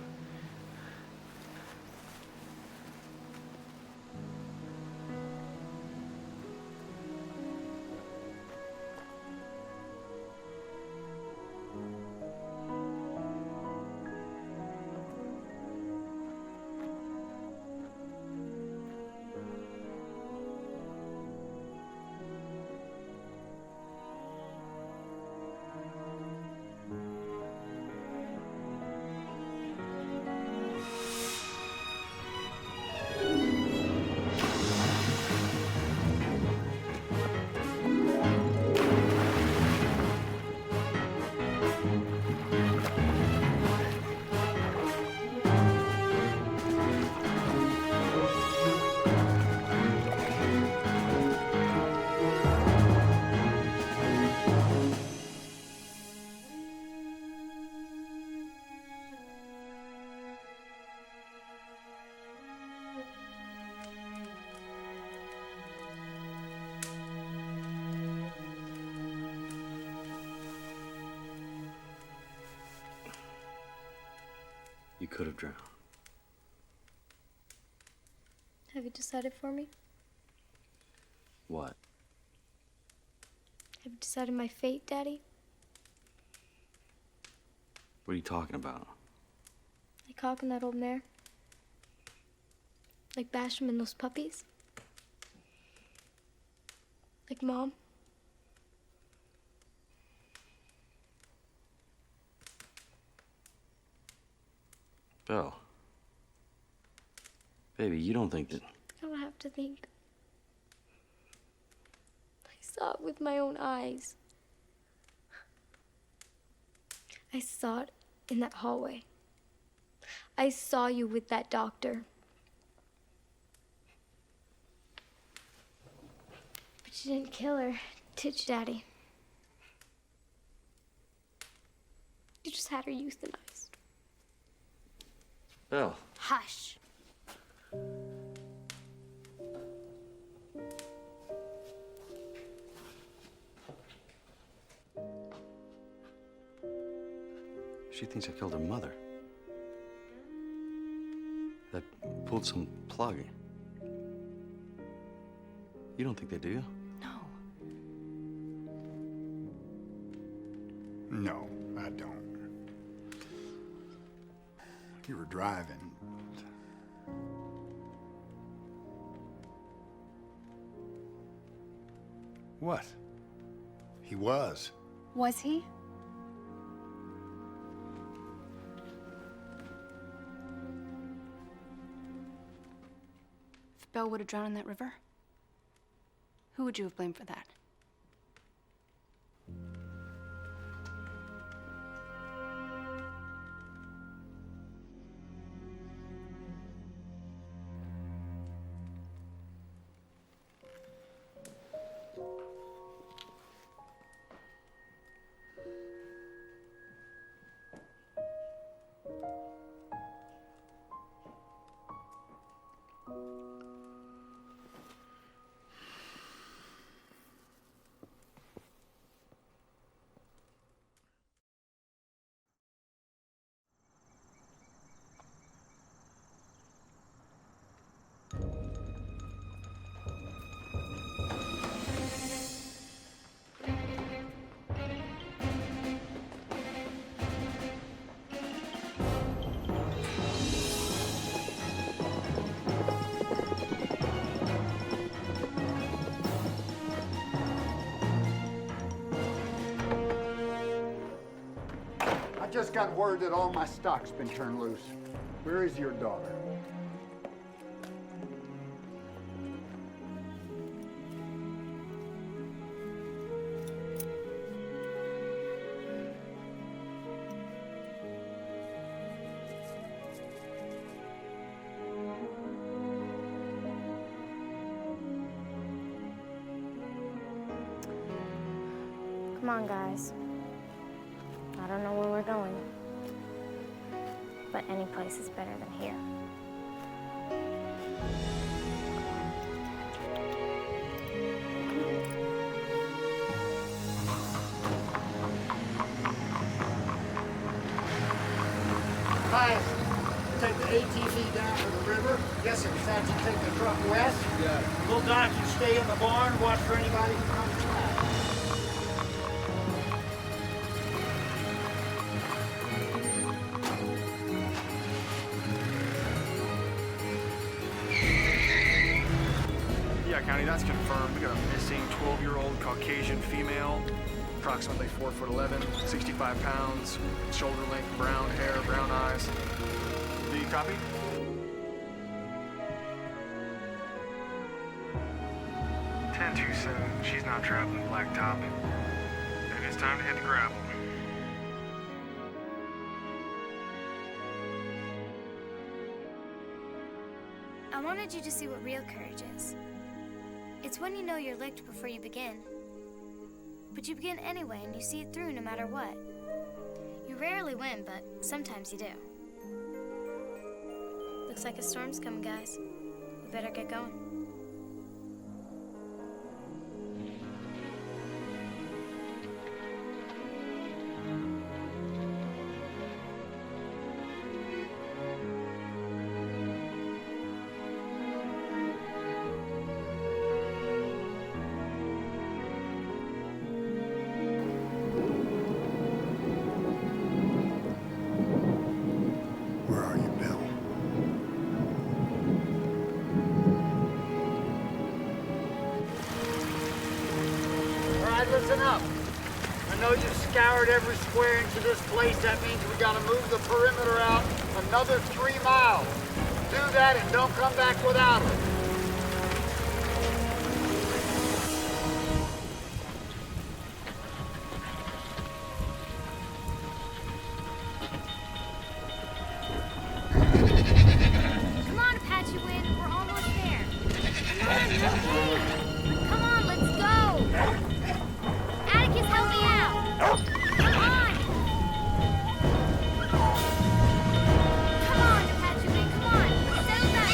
You could have drowned. Have you decided for me? What? Have you decided my fate, Daddy? What are you talking about? Like Hawk and that old mare? Like Basham and those puppies? Like Mom? Belle. Baby, you don't think that... I don't have to think. I saw it with my own eyes. I saw it in that hallway. I saw you with that doctor. But you didn't kill her, did you, Daddy? You just had her euthanized. Belle. Hush. She thinks I killed her mother. That pulled some plug. You don't think they do? No, I don't. You were driving. What? He was. Was he? If Belle would have drowned in that river, who would you have blamed for that? I just got word that all my stock's been turned loose. Where is your daughter? Come on, guys. I don't know where we're going, but any place is better than here. Hi. Take the ATV down to the river. Yes, sir. Besides, you take the truck west. Yeah. Little Doc, you stay in the barn, watch for anybody who comes by. Yeah, County, that's confirmed. We got a missing 12-year-old Caucasian female, approximately 4'11", 65 pounds, shoulder length, brown hair, brown eyes. Do you copy? She's not traveling blacktop. And it's time to hit the gravel. I wanted you to see what real courage is. It's when you know you're licked before you begin. But you begin anyway, and you see it through no matter what. You rarely win, but sometimes you do. Looks like a storm's coming, guys. We better get going. know you've scoured every square inch of this place. That means we gotta move the perimeter out another 3 miles. Do that and don't come back without her. Come on, Apache Wind. We're almost there. Come on, Milton. Come on, let's go. Atticus, help me out. Come on. Come on, Apache Wind. Come on. Settle down.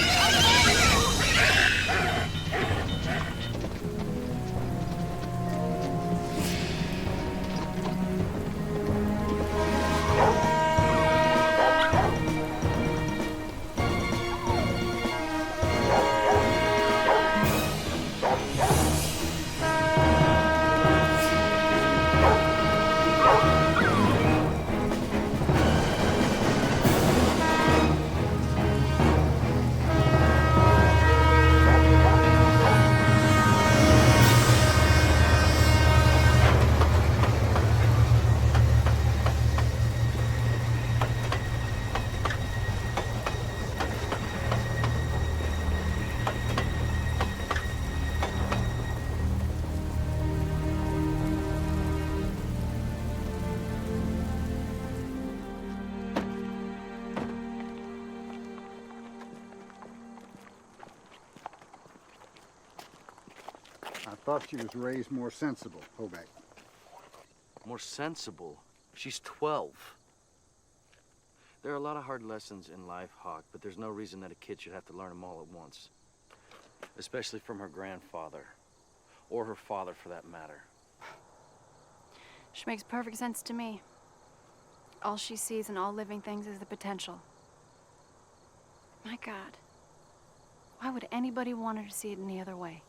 I thought she was raised more sensible, Hoback. More sensible? She's 12. There are a lot of hard lessons in life, Hawk, but there's no reason that a kid should have to learn them all at once. Especially from her grandfather. Or her father, for that matter. She makes perfect sense to me. All she sees in all living things is the potential. My God. Why would anybody want her to see it any other way?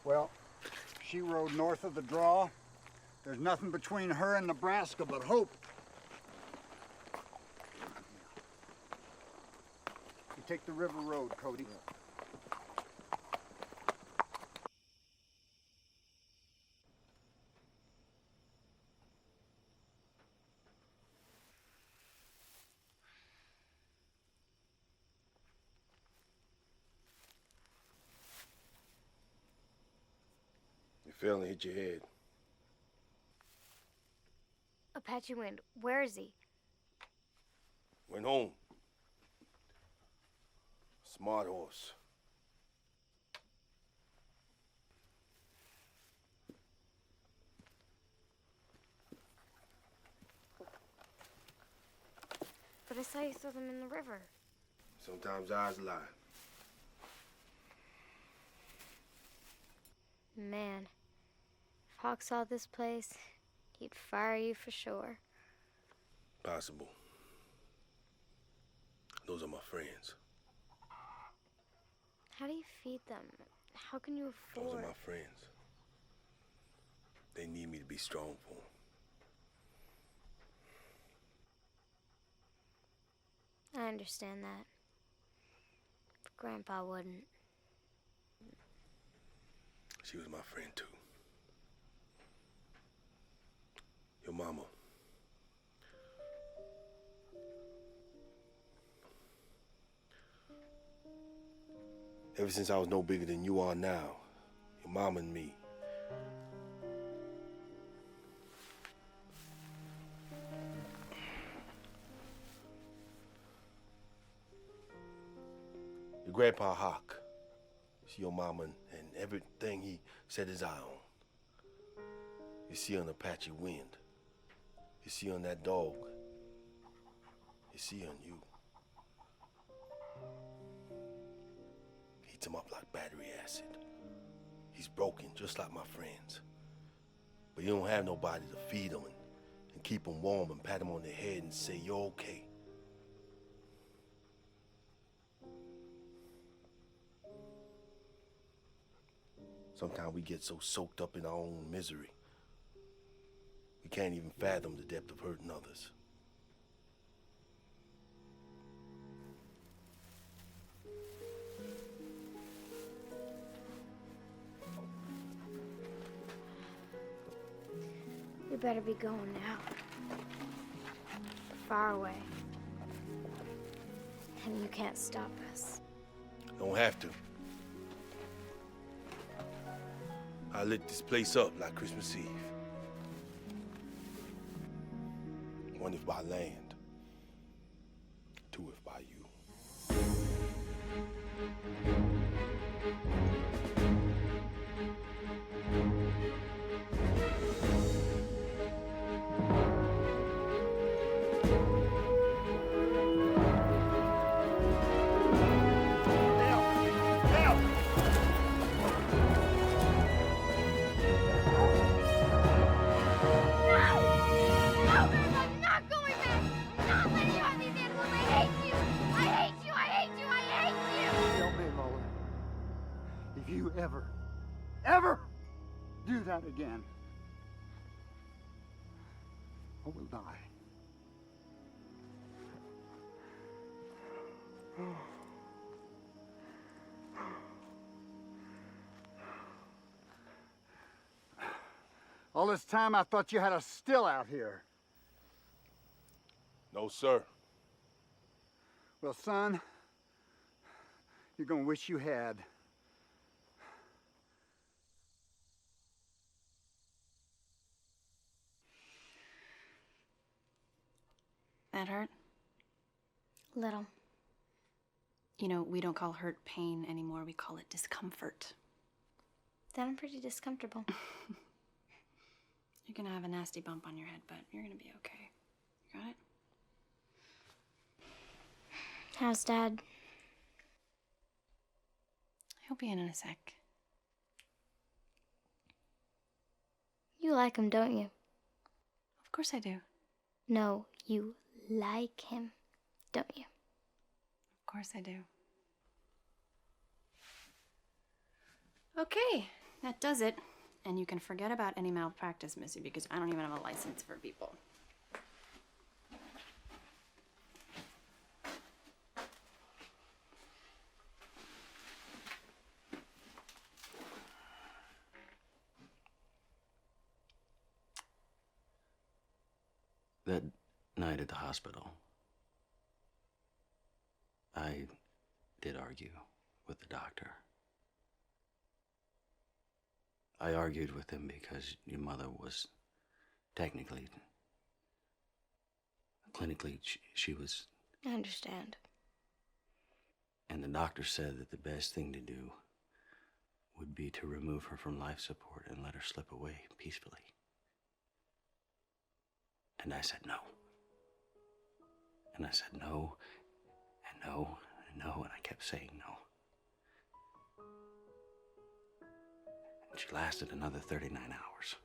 Well, she rode north of the draw. There's nothing between her and Nebraska but hope. You take the river road, Cody. You fell and hit your head. Apache Wind, where is he? Went home. Smart horse. But I saw you throw them in the river. Sometimes eyes lie. Man, if Hawk saw this place, he'd fire you for sure. Possible. Those are my friends. How do you feed them? How can you afford? Those are my friends. They need me to be strong for them. I understand that. But Grandpa wouldn't. She was my friend, too. Your mama. Ever since I was no bigger than you are now, your mama and me. Your grandpa Hawk. See your mama and everything he set his eye on. You see on Apache Wind. You see on that dog. You see on you. Heats him up like battery acid. He's broken just like my friends. But you don't have nobody to feed him and keep him warm and pat him on the head and say, you're okay. Sometimes we get so soaked up in our own misery, we can't even fathom the depth of hurting others. We better be going now. Far away. And you can't stop us. Don't have to. I lit this place up like Christmas Eve. One if by land, two if by you. Ever do that again, I will die. All this time I thought you had us still out here. No, sir. Well, son, you're gonna wish you had. That hurt? Little. You know, we don't call hurt pain anymore. We call it discomfort. Then I'm pretty discomfortable. You're gonna have a nasty bump on your head, but you're gonna be okay. You got it? How's Dad? He'll be in a sec. You like him, don't you? Of course I do. No, you like him, don't you? Of course I do. Okay, that does it. And you can forget about any malpractice, Missy, because I don't even have a license for people. That night at the hospital, I did argue with the doctor. I argued with him because your mother was technically, clinically, she was... I understand. And the doctor said that the best thing to do would be to remove her from life support and let her slip away peacefully. And I said no. And I said no, and no, and no, and I kept saying no. And she lasted another 39 hours.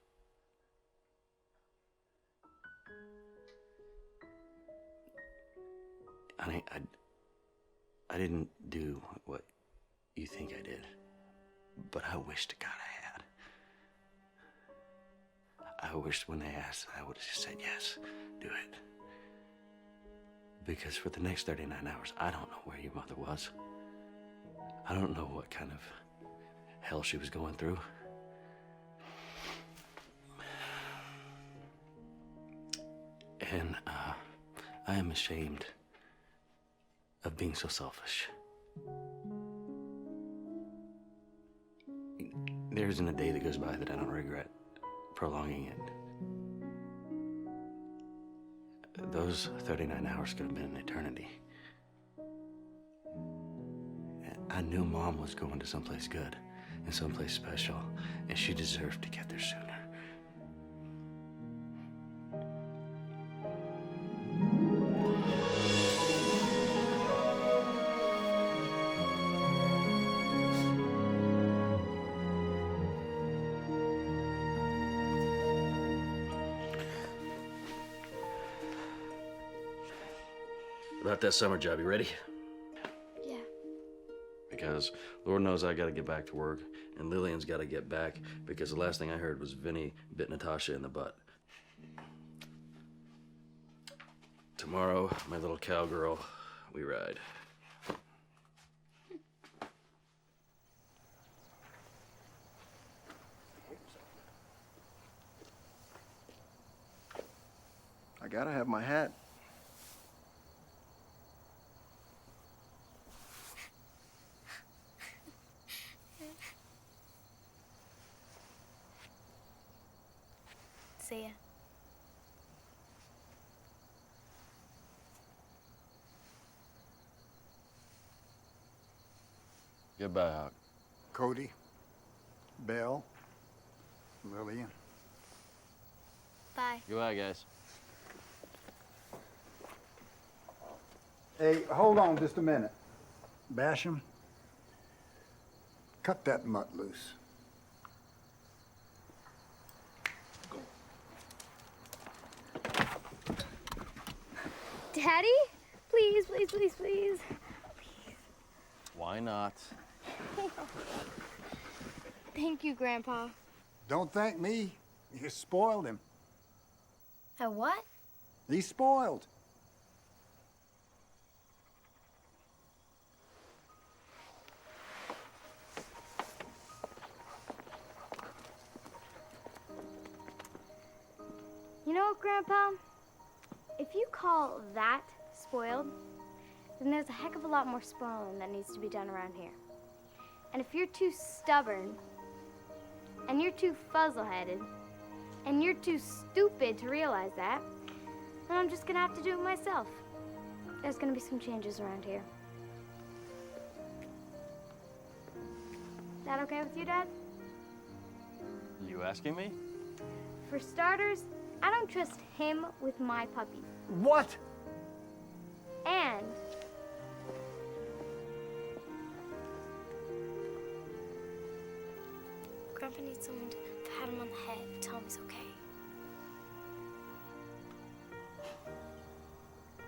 Honey, I didn't do what you think I did, but I wish to God I had. I wished when they asked, I would have just said yes, do it. Because for the next 39 hours, I don't know where your mother was. I don't know what kind of hell she was going through. And I am ashamed of being so selfish. There isn't a day that goes by that I don't regret prolonging it. Those 39 hours could have been an eternity. I knew Mom was going to someplace good and someplace special, and she deserved to get there sooner. About that summer job, you ready? Yeah. Because Lord knows I gotta get back to work, and Lillian's gotta get back, because the last thing I heard was Vinny bit Natasha in the butt. Tomorrow, my little cowgirl, we ride. I gotta have my hat. See ya. Goodbye, Hawk. Cody, Belle, Lillian. Bye. Goodbye, guys. Hey, hold on just a minute. Basham, cut that mutt loose. Daddy? Please, please, please, please. Why not? Thank you, Grandpa. Don't thank me. You spoiled him. A what? He's spoiled. You know what, Grandpa? If you call that spoiled, then there's a heck of a lot more spoiling that needs to be done around here. And if you're too stubborn, and you're too fuzzle-headed, and you're too stupid to realize that, then I'm just gonna have to do it myself. There's gonna be some changes around here. That okay with you, Dad? You asking me? For starters, I don't trust him with my puppy. What? And Grandpa needs someone to pat him on the head and tell him he's okay.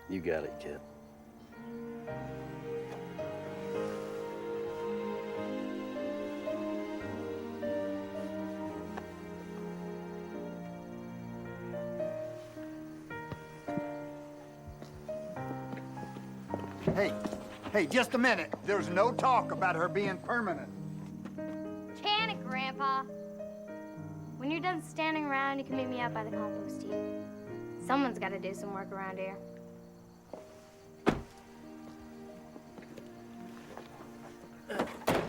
You got it, kid. Hey, just a minute. There's no talk about her being permanent. Can it, Grandpa? When you're done standing around, you can meet me out by the compost heap. Someone's got to do some work around here.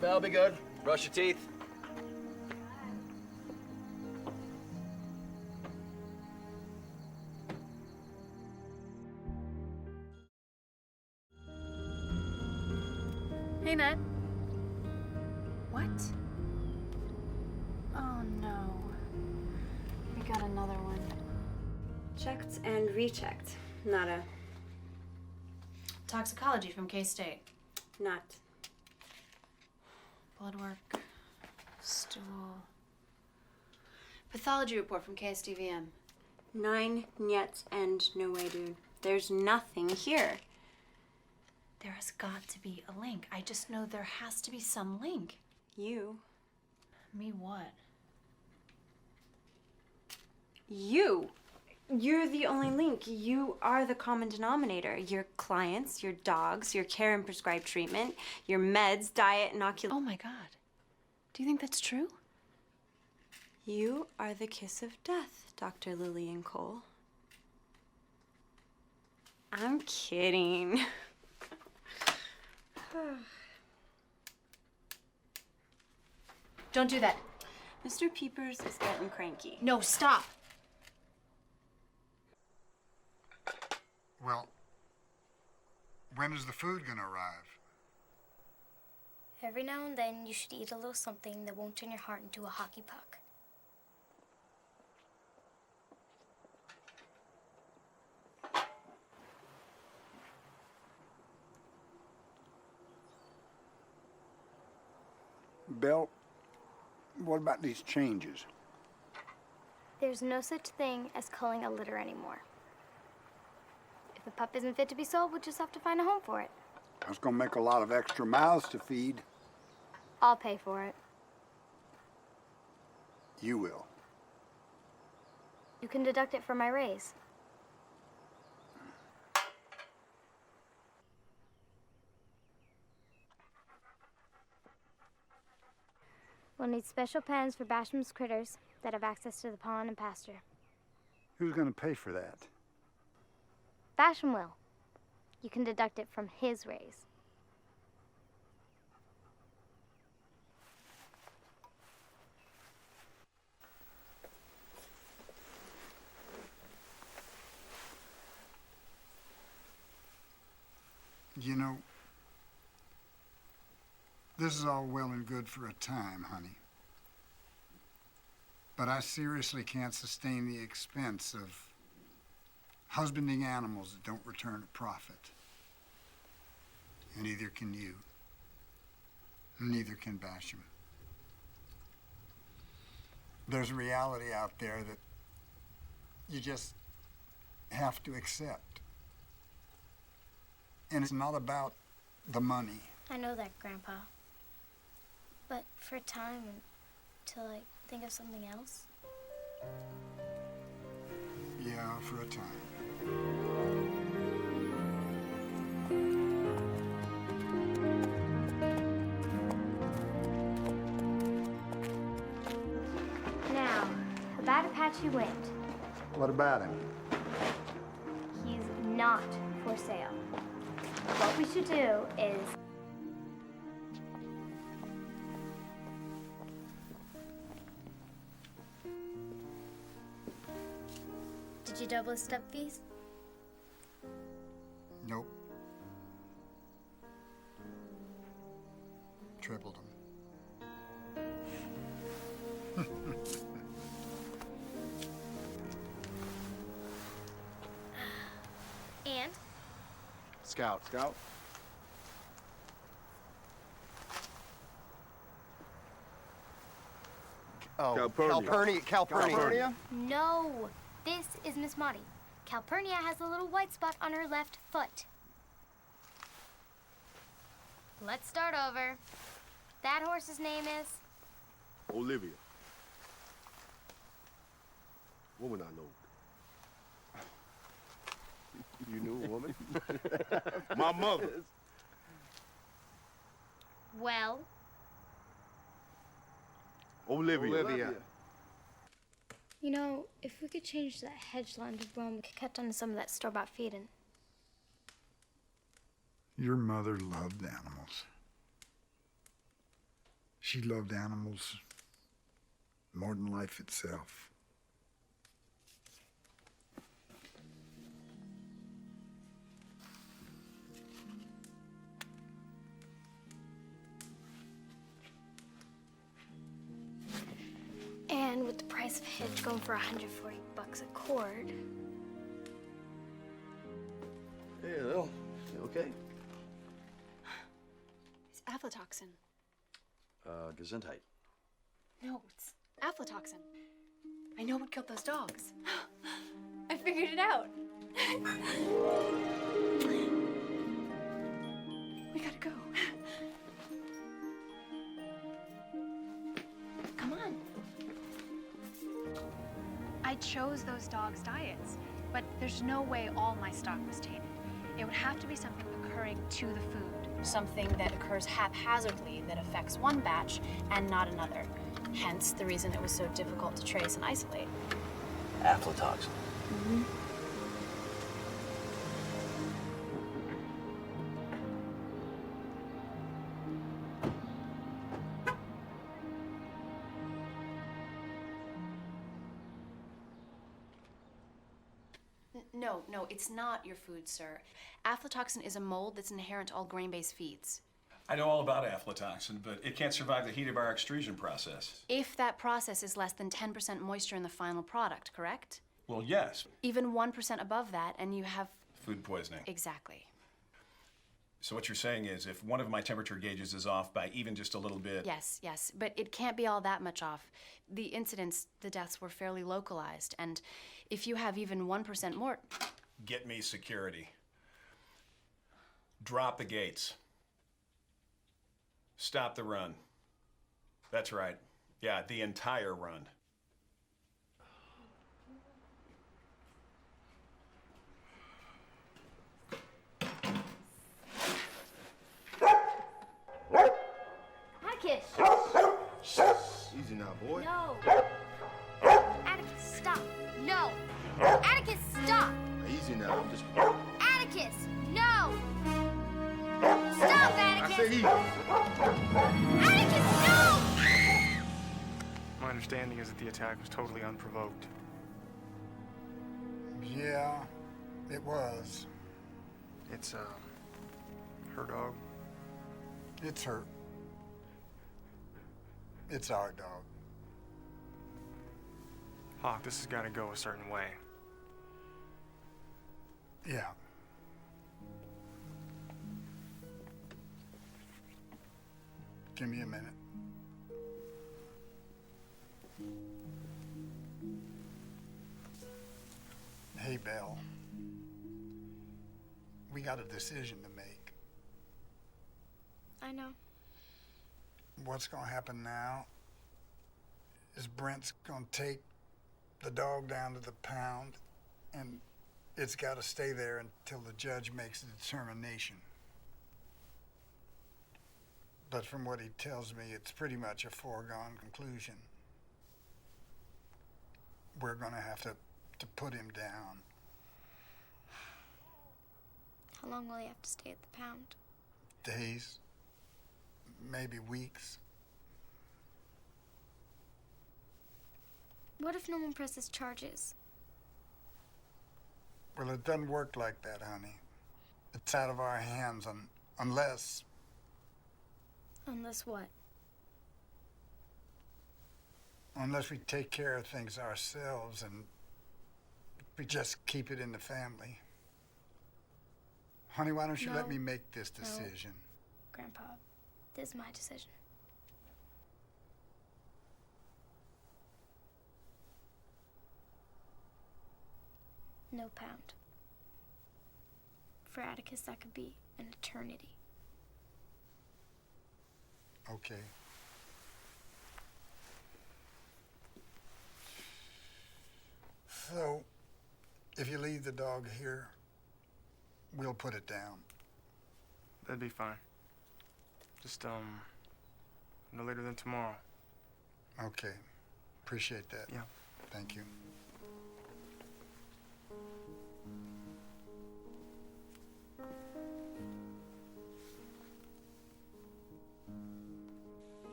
That'll be good. Brush your teeth. Hey, Ned. What? Oh, no. We got another one. Checked and rechecked. Nada. Toxicology from K-State. Not. Blood work. Stool. Pathology report from KSDVM. 9 nyets and no way, dude. There's nothing here. There has got to be a link. I just know there has to be some link. You. Me what? You. You're the only link. You are the common denominator. Your clients, your dogs, your care and prescribed treatment, your meds, diet, inoculation. Oh my God. Do you think that's true? You are the kiss of death, Dr. Lillian Cole. I'm kidding. Don't do that. Mr. Peepers is getting cranky. No, stop. Well, when is the food gonna arrive? Every now and then, you should eat a little something that won't turn your heart into a hockey puck. Belle, what about these changes? There's no such thing as culling a litter anymore. If the pup isn't fit to be sold, we'll just have to find a home for it. That's gonna make a lot of extra mouths to feed. I'll pay for it. You will. You can deduct it from my raise. We'll need special pens for Basham's critters that have access to the pond and pasture. Who's gonna pay for that? Basham will. You can deduct it from his raise. You know, this is all well and good for a time, honey. But I seriously can't sustain the expense of husbanding animals that don't return a profit. And neither can you. Neither can Basham. There's a reality out there that you just have to accept. And it's not about the money. I know that, Grandpa. But for a time, until I think of something else. Yeah, for a time. Now, about Apache Wind. What about him? He's not for sale. What we should do is... Did you double his step fees? Nope. Tripled them. And? Scout. Oh, Calpurnia. No, this is Miss Maudie. Calpurnia has a little white spot on her left foot. Let's start over. That horse's name is? Olivia. Woman I know. You knew a woman? My mother. Well? Olivia. You know, if we could change that hedge line to brome, we could cut down some of that store-bought feeding. Your mother loved animals. She loved animals more than life itself. And with the price of hedge going for $140 a cord. Hey, Lil, you okay? It's aflatoxin. Gesundheit. No, it's aflatoxin. I know what killed those dogs. I figured it out. We gotta go. Come on. I chose those dogs' diets, but there's no way all my stock was tainted. It would have to be something occurring to the food. Something that occurs haphazardly that affects one batch and not another. Hence the reason it was so difficult to trace and isolate. Aflatoxin. Mm-hmm. No, it's not your food, sir. Aflatoxin is a mold that's inherent to all grain-based feeds. I know all about aflatoxin, but it can't survive the heat of our extrusion process. If that process is less than 10% moisture in the final product, correct? Well, yes. Even 1% above that, and you have... Food poisoning. Exactly. So what you're saying is if one of my temperature gauges is off by even just a little bit... Yes, but it can't be all that much off. The incidents, the deaths were fairly localized, and if you have even 1% more... Get me security. Drop the gates. Stop the run. That's right. Yeah, the entire run. Atticus! Easy now, boy. No! Atticus, stop! No! Atticus, stop! Easy now, I'm just... easy. My understanding is that the attack was totally unprovoked. Yeah, it was. It's, her dog. It's her. It's our dog. Hawk, this has got to go a certain way. Yeah. Give me a minute. Hey, Belle. We got a decision to make. I know. What's gonna happen now is Brent's gonna take the dog down to the pound, and it's gotta stay there until the judge makes a determination. But from what he tells me, it's pretty much a foregone conclusion. We're gonna have to put him down. How long will he have to stay at the pound? Days, maybe weeks. What if no one presses charges? Well, it doesn't work like that, honey. It's out of our hands unless... Unless what? Unless we take care of things ourselves and we just keep it in the family. Honey, why don't you let me make this decision? No. Grandpa, this is my decision. No pound. For Atticus, that could be an eternity. Okay. So, if you leave the dog here, we'll put it down. That'd be fine. Just, no later than tomorrow. Okay. Appreciate that. Yeah. Thank you.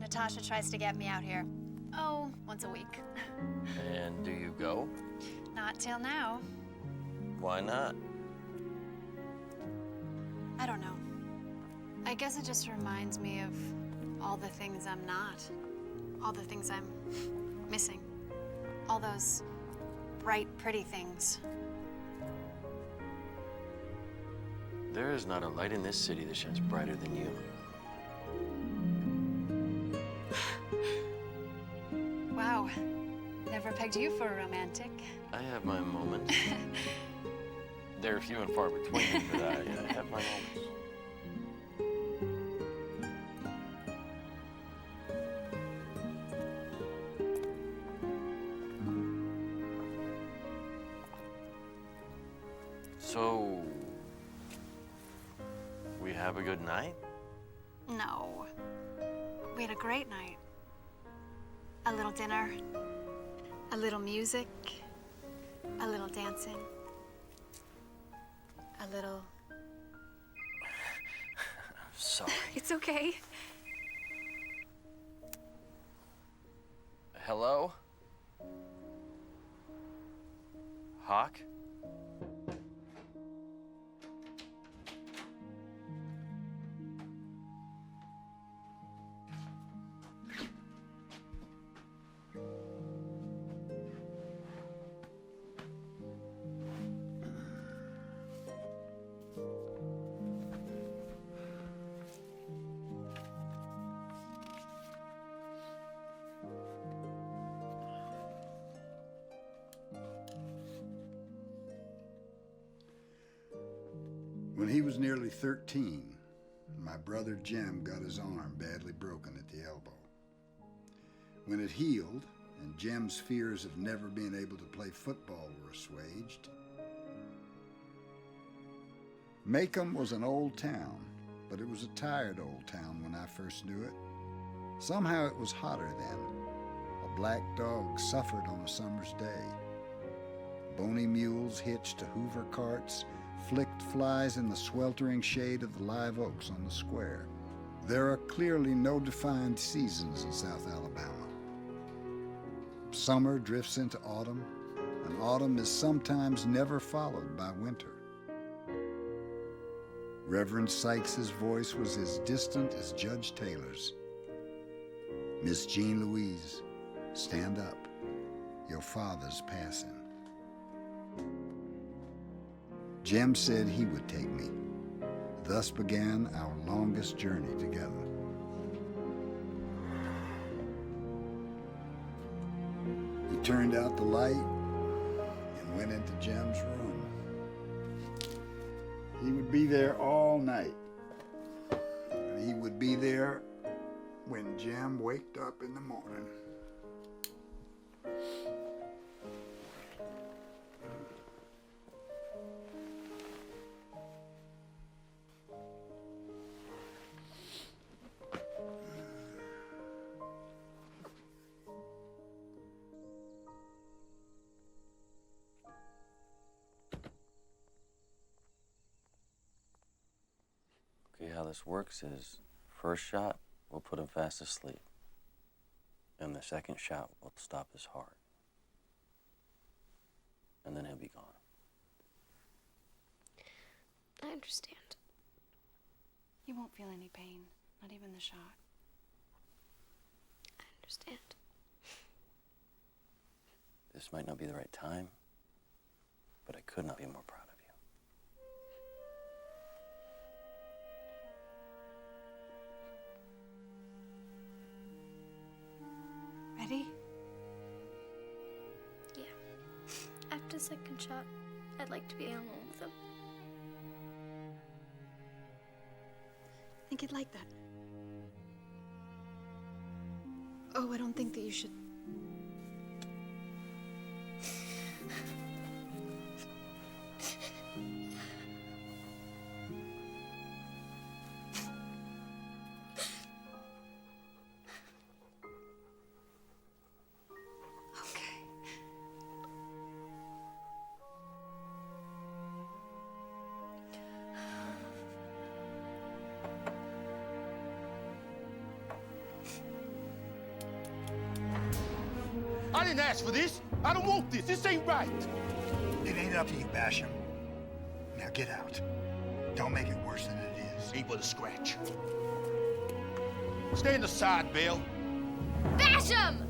Natasha tries to get me out here. Oh, once a week. And do you go? Not till now. Why not? I don't know. I guess it just reminds me of all the things I'm not. All the things I'm missing. All those bright, pretty things. There is not a light in this city that shines brighter than you. Wow. Never pegged you for a romantic. I have my moments. They're few and far between, but I have my moments. So, we have a good night? No. We had a great night. A little dinner, a little music, a little dancing, a little... Sorry. It's okay. Hello? Hawk? When he was nearly 13, my brother Jem got his arm badly broken at the elbow. When it healed, and Jem's fears of never being able to play football were assuaged, Macomb was an old town, but it was a tired old town when I first knew it. Somehow it was hotter then. A black dog suffered on a summer's day. bony mules hitched to Hoover carts flicked flies in the sweltering shade of the live oaks on the square. There are clearly no defined seasons in South Alabama. Summer drifts into autumn, and autumn is sometimes never followed by winter. Reverend Sykes's voice was as distant as Judge Taylor's. Miss Jean Louise, stand up. Your father's passing. Jim said he would take me. Thus began our longest journey together. He turned out the light and went into Jim's room. He would be there all night. And he would be there when Jim waked up in the morning. Okay, how this works is, first shot, we'll put him fast asleep. And the second shot will stop his heart. And then he'll be gone. I understand. You won't feel any pain, not even the shot. I understand. This might not be the right time, but I could not be more proud of you. Ready? Yeah. After the second shot, I'd like to be alone with him. I think you'd like that. Oh, I don't think that you should. I didn't ask for this. I don't want this. This ain't right. It ain't up to you, Basham. Now get out. Don't make it worse than it is. Ain't but a scratch. Stand aside, Bill. Basham!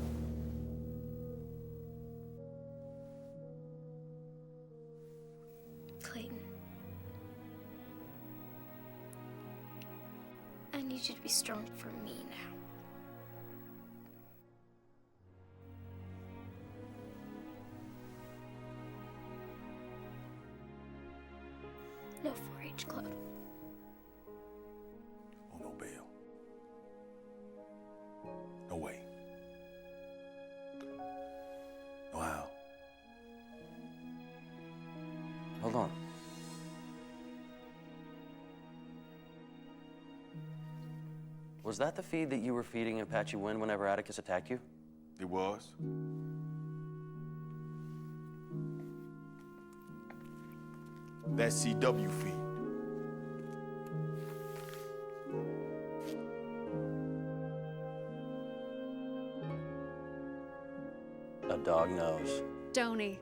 Clayton. I need you to be strong for me now. No 4-H club. Oh, no, Bill. No way. No how. Hold on. Was that the feed that you were feeding in Patchy Wind whenever Atticus attacked you? It was. That CW feed. A dog knows. Donnie.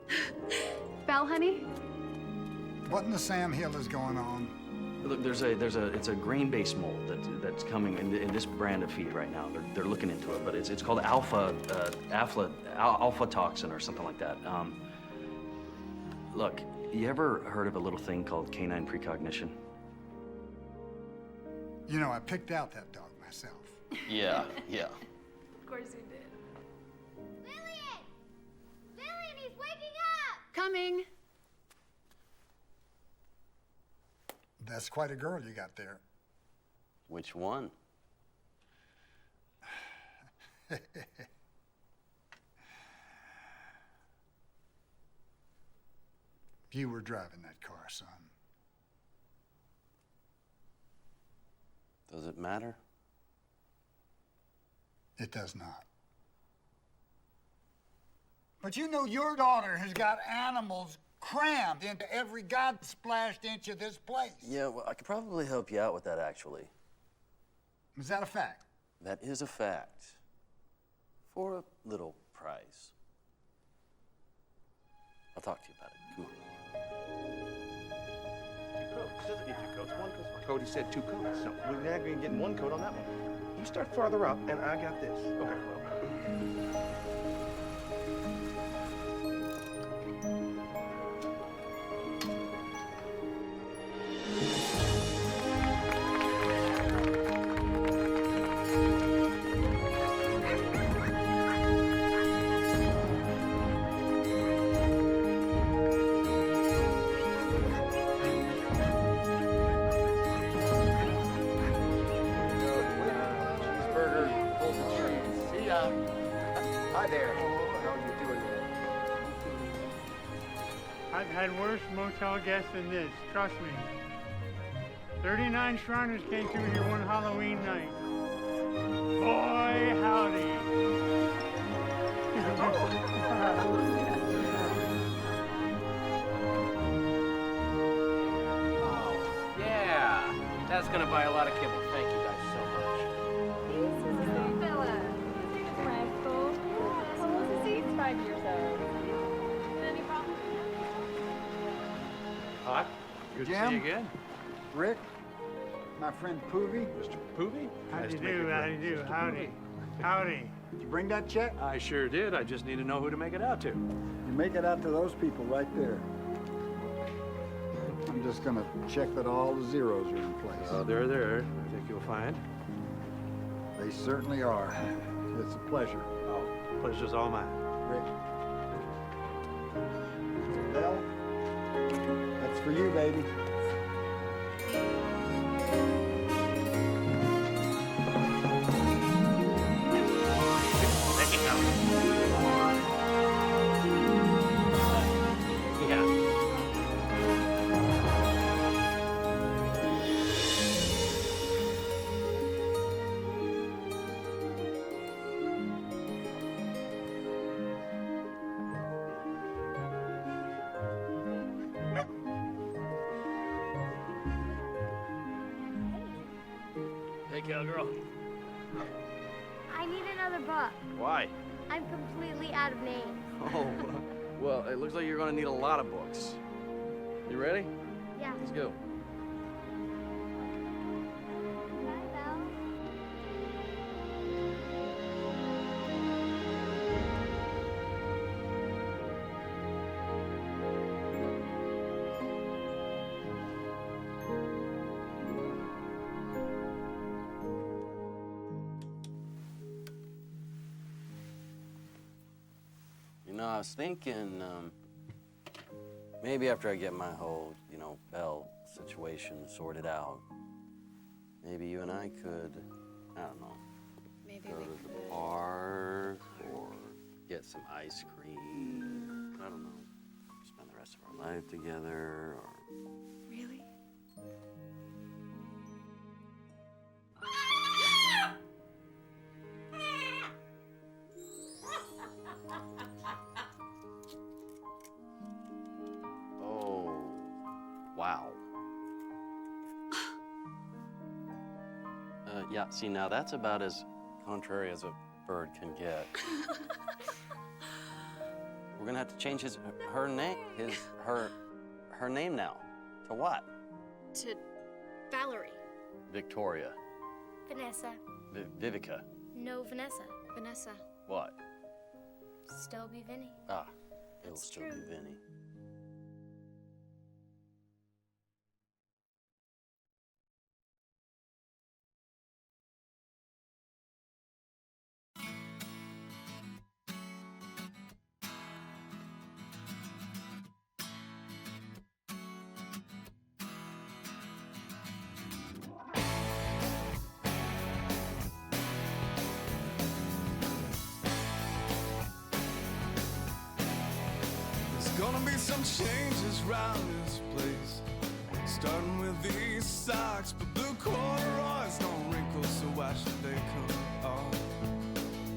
Bell, honey? What in the Sam Hill is going on? Look, it's a grain-based mold that's coming in this brand of feed right now. They're looking into it, but it's called alpha toxin or something like that. Look, you ever heard of a little thing called canine precognition? You know, I picked out that dog myself. Yeah, yeah. Of course you did. Vivien! Vivien, he's waking up! Coming. That's quite a girl you got there. Which one? You were driving that car, son. Does it matter? It does not. But you know your daughter has got animals crammed into every God-splashed inch of this place. Yeah, well, I could probably help you out with that, actually. Is that a fact? That is a fact. For a little price. I'll talk to you about it. Come on. Two coats. It doesn't need two coats. One coat's fine. Cody said two coats. No, we're not going to get one coat on that one. You start farther up, and I got this. Okay, well. I've had worse motel guests than this, trust me. 39 Shriners came through here one Halloween night. Boy, howdy. Oh, yeah. That's gonna buy a lot of kibble. Thank you guys so much. This is a sweet fella. His name is Rascal. How old is he? He's 5 years old. Any problem? Hot. Good to see Jim? you again. Rick, my friend Poovy. Mr. Poovy? How Nice do to you make do? your How do you do? acquaintance, Mr. Howdy. Poovy. Howdy. Did you bring that check? I sure did. I just need to know who to make it out to. You make it out to those people right there. I'm just gonna check that all the zeros are in place. They're there. I think you'll find. They certainly are. It's a pleasure. Oh, pleasure's all mine. Rick. Bell, that's for you, baby. Yeah. Hey, cowgirl. I need another book. Why? I'm completely out of names. Oh, well, it looks like you're gonna need a lot of books. You ready? Yeah. Let's go. Bye, Belle. You know, I was thinking, maybe after I get my whole, Bell situation sorted out, maybe you and I could, I don't know, Maybe go we to the could. park or get some ice cream. I don't know, spend the rest of our life together or... Really? Oh, wow. Yeah, see, now that's about as contrary as a bird can get. We're gonna have to change her name now. To what? To Valerie. Victoria. Vanessa. Vivica. No, Vanessa. Vanessa. What? Still be Vinny. Ah, it'll That's still true. be Vinny. There's gonna be some changes round this place, starting with these socks, but blue corduroys don't wrinkle, so why should they come off?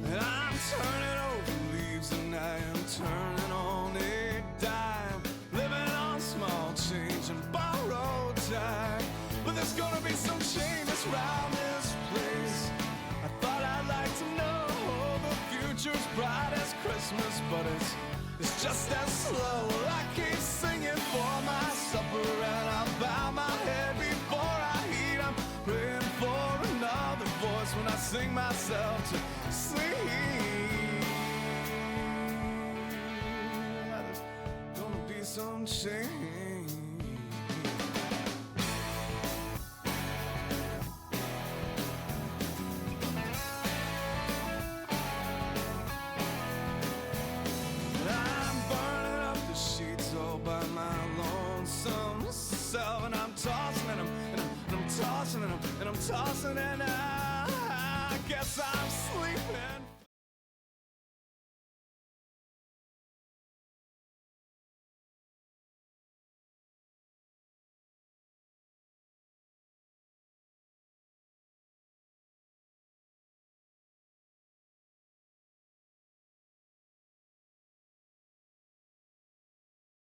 And I'm turning over leaves and I am turning this Christmas, but it's just as slow. I keep singing for my supper and I bow my head before I eat. I'm praying for another voice when I sing myself to sleep. There's gonna be some change. And I'm tossing and I'm tossing and I'm tossing and I